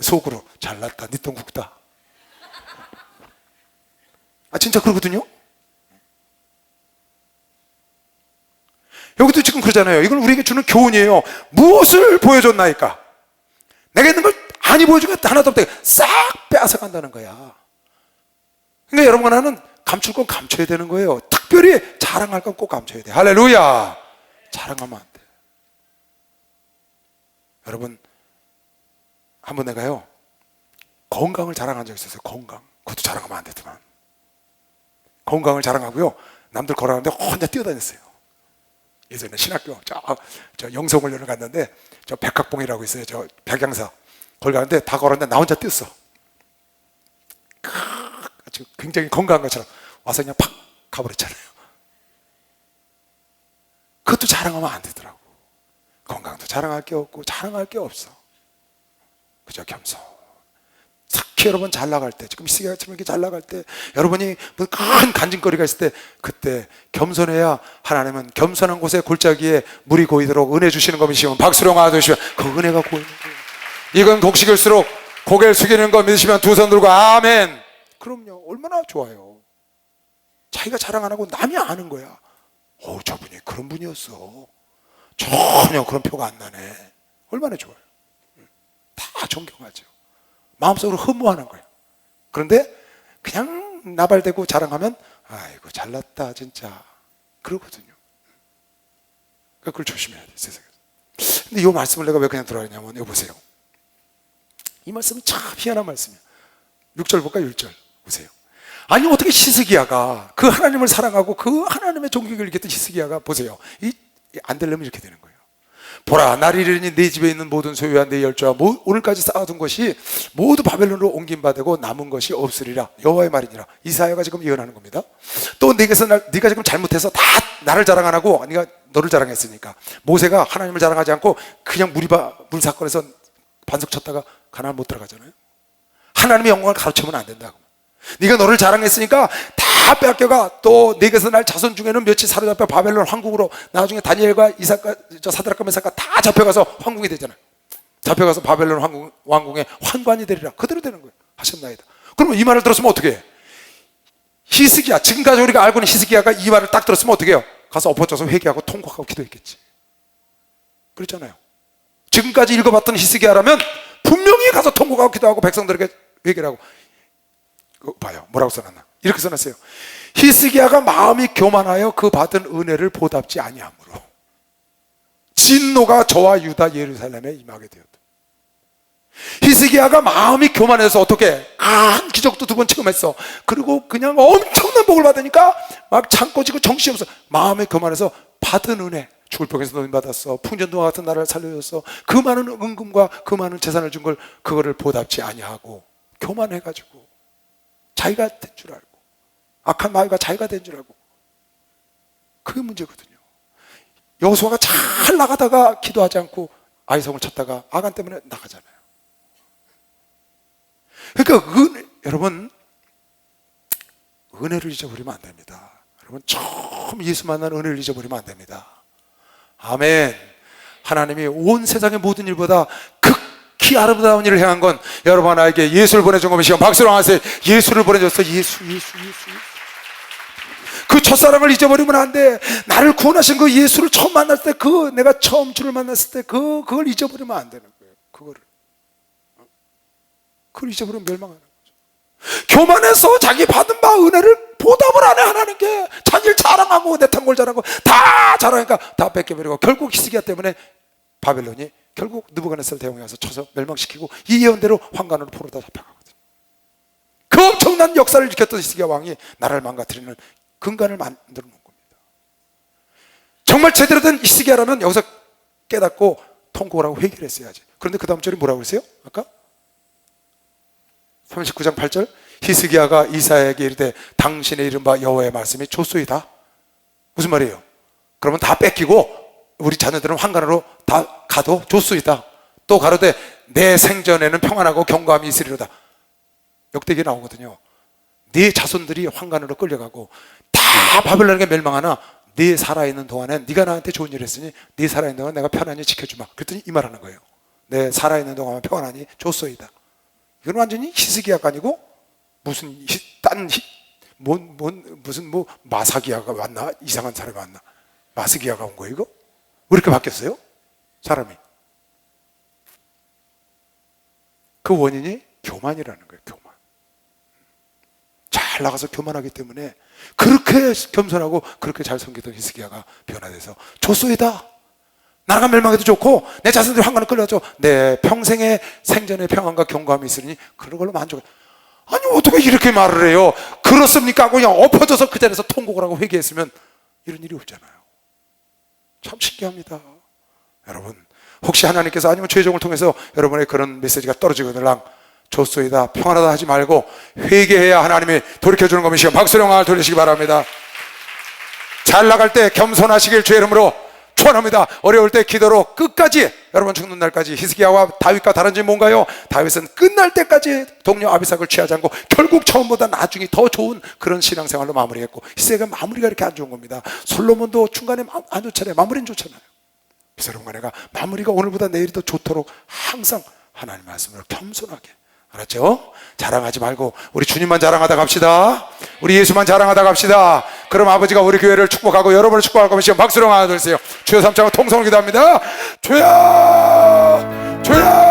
속으로 잘났다. 니 똥 굵다. 아 진짜 그러거든요. 여기도 지금 그러잖아요. 이건 우리에게 주는 교훈이에요. 무엇을 보여줬나이까? 내가 있는 걸 아니 보여주겠다 하나도 없다. 싹 빼앗아간다는 거야. 그러니까 여러분 하나는 감출 건 감춰야 되는 거예요. 특별히 자랑할 건 꼭 감춰야 돼. 할렐루야. 자랑하면 안 돼. 여러분 한번 내가요 건강을 자랑한 적이 있었어요. 건강. 그것도 자랑하면 안 되더만. 건강을 자랑하고요 남들 걸어가는데 혼자 뛰어다녔어요. 예전에 신학교 저 영성훈련을 갔는데 저 백학봉이라고 있어요. 저 백양사 거기 가는데 다 걸었는데 나 혼자 뛰었어. 굉장히 건강한 것처럼 와서 그냥 팍 가버렸잖아요. 그것도 자랑하면 안 되더라고. 건강도 자랑할 게 없고 자랑할 게 없어. 그저 겸손. 특히 여러분 잘 나갈 때, 지금 시기가처럼 이렇게 잘 나갈 때, 여러분이 큰 간증거리가 있을 때, 그때 겸손해야 하나님은 겸손한 곳에 골짜기에 물이 고이도록 은혜 주시는 거 믿으시면 박수로 맞아주시면 그 은혜가 고이는 거예요. 이건 곡식일수록 고개를 숙이는 거 믿으시면 두 손 들고 아멘. 그럼요. 얼마나 좋아요. 자기가 자랑 안 하고 남이 아는 거야. 저분이 그런 분이었어. 전혀 그런 표가 안 나네. 얼마나 좋아요. 다 존경하죠. 마음속으로 흠모하는 거예요. 그런데 그냥 나발대고 자랑하면 아이고 잘났다 진짜 그러거든요. 그걸 조심해야 돼 세상에서. 근데 이 말씀을 내가 왜 그냥 들어가냐면 여기 보세요. 이 말씀은 참 희한한 말씀이에요. 6절 볼까요? 6절 보세요. 아니 어떻게 히스기야가 그 하나님을 사랑하고 그 하나님의 존경을 느꼈던 히스기야가 보세요. 안 되려면 이렇게 되는 거예요. 보라 날 이르니 내 집에 있는 모든 소유와 내 열조와 오늘까지 쌓아둔 것이 모두 바벨론으로 옮김받고 남은 것이 없으리라. 여호와의 말이니라. 이사야가 지금 예언하는 겁니다. 또 네가 지금 잘못해서 다 나를 자랑 안 하고 네가 너를 자랑했으니까. 모세가 하나님을 자랑하지 않고 그냥 물 사건에서 반석 쳤다가 가나안 못 들어가잖아요. 하나님의 영광을 가로채면 안 된다고. 네가 너를 자랑했으니까 다 뺏겨가. 또 네게서 날 자손 중에는 몇이 사로잡혀 바벨론 황국으로 나중에 다니엘과 이삭과 사드락과 메삭과 다 잡혀가서 황궁이 되잖아요. 잡혀가서 바벨론 왕궁의 환관이 되리라. 그대로 되는 거예요. 하셨나이다. 그러면 이 말을 들었으면 어떻게 해? 히스기야, 지금까지 우리가 알고 있는 히스기야가 이 말을 딱 들었으면 어떻게 해요? 가서 엎어져서 회개하고 통곡하고 기도했겠지. 그렇잖아요. 지금까지 읽어봤던 히스기야라면 분명히 가서 통곡하고 기도하고 백성들에게 회개를 하고. 봐요. 뭐라고 써놨나? 이렇게 써놨어요. 히스기야가 마음이 교만하여 그 받은 은혜를 보답지 아니하므로 진노가 저와 유다 예루살렘에 임하게 되었다. 히스기야가 마음이 교만해서 어떻게 큰 기적도 2번 체험했어. 그리고 그냥 엄청난 복을 받으니까 막 참고 지고 정신없어. 마음에 교만해서 받은 은혜, 죽을 병에서 노인받았어, 풍전등과 같은 나라를 살려줬어, 그 많은 은금과 그 많은 재산을 준 걸 그거를 보답지 아니하고 교만해가지고 자기가 된 줄 알고 악한 마귀가 자기가 된 줄 알고. 그게 문제거든요. 여호수아가 잘 나가다가 기도하지 않고 아이성을 찾다가 아간 때문에 나가잖아요. 그러니까 여러분 은혜를 잊어버리면 안 됩니다. 여러분 처음 예수 만난 은혜를 잊어버리면 안 됩니다. 아멘. 하나님이 온 세상의 모든 일보다 극히 아름다운 일을 행한 건 여러분 하나에게 예수를 보내준 것이시오. 박수로 하세요. 예수를 보내줬어. 예수. 그 첫사랑을 잊어버리면 안 돼. 나를 구원하신 그 예수를 처음 만났을 때, 내가 처음 주를 만났을 때 그걸 잊어버리면 안 되는 거예요. 그걸 잊어버리면 멸망하는 거죠. 교만해서 자기 받은 바 은혜를 보답을 안 해. 하나님께 자기를 자랑하고 내 탕골 자랑하고 다 자랑하니까 다 뺏겨버리고 결국 히스기야 때문에 바벨론이 결국 느부갓네살 대왕이 와서 쳐서 멸망시키고 이 예언대로 환관으로 포로다 잡혀가거든. 그 엄청난 역사를 일으켰던 히스기야 왕이 나라를 망가뜨리는 근간을 만들어 놓은 겁니다. 정말 제대로 된 히스기야라면 여기서 깨닫고 통곡을 하고 회개를 했어야지. 그런데 그 다음 절이 뭐라고 그랬어요? 아까 39장 8절 히스기야가 이사야에게 이르되 당신의 이른바 여호와의 말씀이 좋소이다. 무슨 말이에요? 그러면 다 뺏기고 우리 자녀들은 환관으로 다 가도 좋소이다. 또 가로되 내 생전에는 평안하고 경고함이 있으리로다. 역대기에 나오거든요. 네 자손들이 환관으로 끌려가고 다 바벨론에게 멸망하나 네 살아있는 동안엔 네가 나한테 좋은 일을 했으니 네 살아있는 동안 내가 편안히 지켜주마. 그랬더니 이 말하는 거예요. 내 살아있는 동안은 평안하니 좋소이다. 이건 완전히 히스기야가 아니고 무슨 무슨 마사기야가 왔나? 이상한 사람이 왔나? 마스기야가 온 거예요 이거? 왜 이렇게 바뀌었어요? 사람이. 그 원인이 교만이라는 거예요. 교만. 잘 나가서 교만하기 때문에 그렇게 겸손하고 그렇게 잘 섬기던 히스기야가 변화돼서 좋소이다. 나라가 멸망해도 좋고 내 자손들이 환관을 끌려줘. 내 평생의 생전의 평안과 경고함이 있으니 그런 걸로 만족해. 아니 어떻게 이렇게 말을 해요? 그렇습니까? 하고 그냥 엎어져서 그 자리에서 통곡을 하고 회개했으면 이런 일이 없잖아요. 참 신기합니다. 여러분 혹시 하나님께서 아니면 죄종을 통해서 여러분의 그런 메시지가 떨어지거들랑 좋소이다 평안하다 하지 말고 회개해야 하나님이 돌이켜주는 겁니다. 박수로 영광을 돌리시기 바랍니다. 잘 나갈 때 겸손하시길 주의 이름으로 축원합니다. 어려울 때 기도로 끝까지 여러분 죽는 날까지. 히스기야와 다윗과 다른 점이 뭔가요? 다윗은 끝날 때까지 동료 아비삭을 취하지 않고 결국 처음보다 나중에 더 좋은 그런 신앙생활로 마무리했고 히스기야가 마무리가 이렇게 안 좋은 겁니다. 솔로몬도 중간에 안 좋잖아요. 마무리는 좋잖아요. 그래서 여러분 내가 마무리가 오늘보다 내일이 더 좋도록 항상 하나님 말씀으로 겸손하게, 알았죠? 자랑하지 말고 우리 주님만 자랑하다 갑시다. 우리 예수만 자랑하다 갑시다. 그럼 아버지가 우리 교회를 축복하고 여러분을 축복할 거면 박수로 하나 둘 셋요. 주여 삼창을 통성을 기도합니다. 주여 주여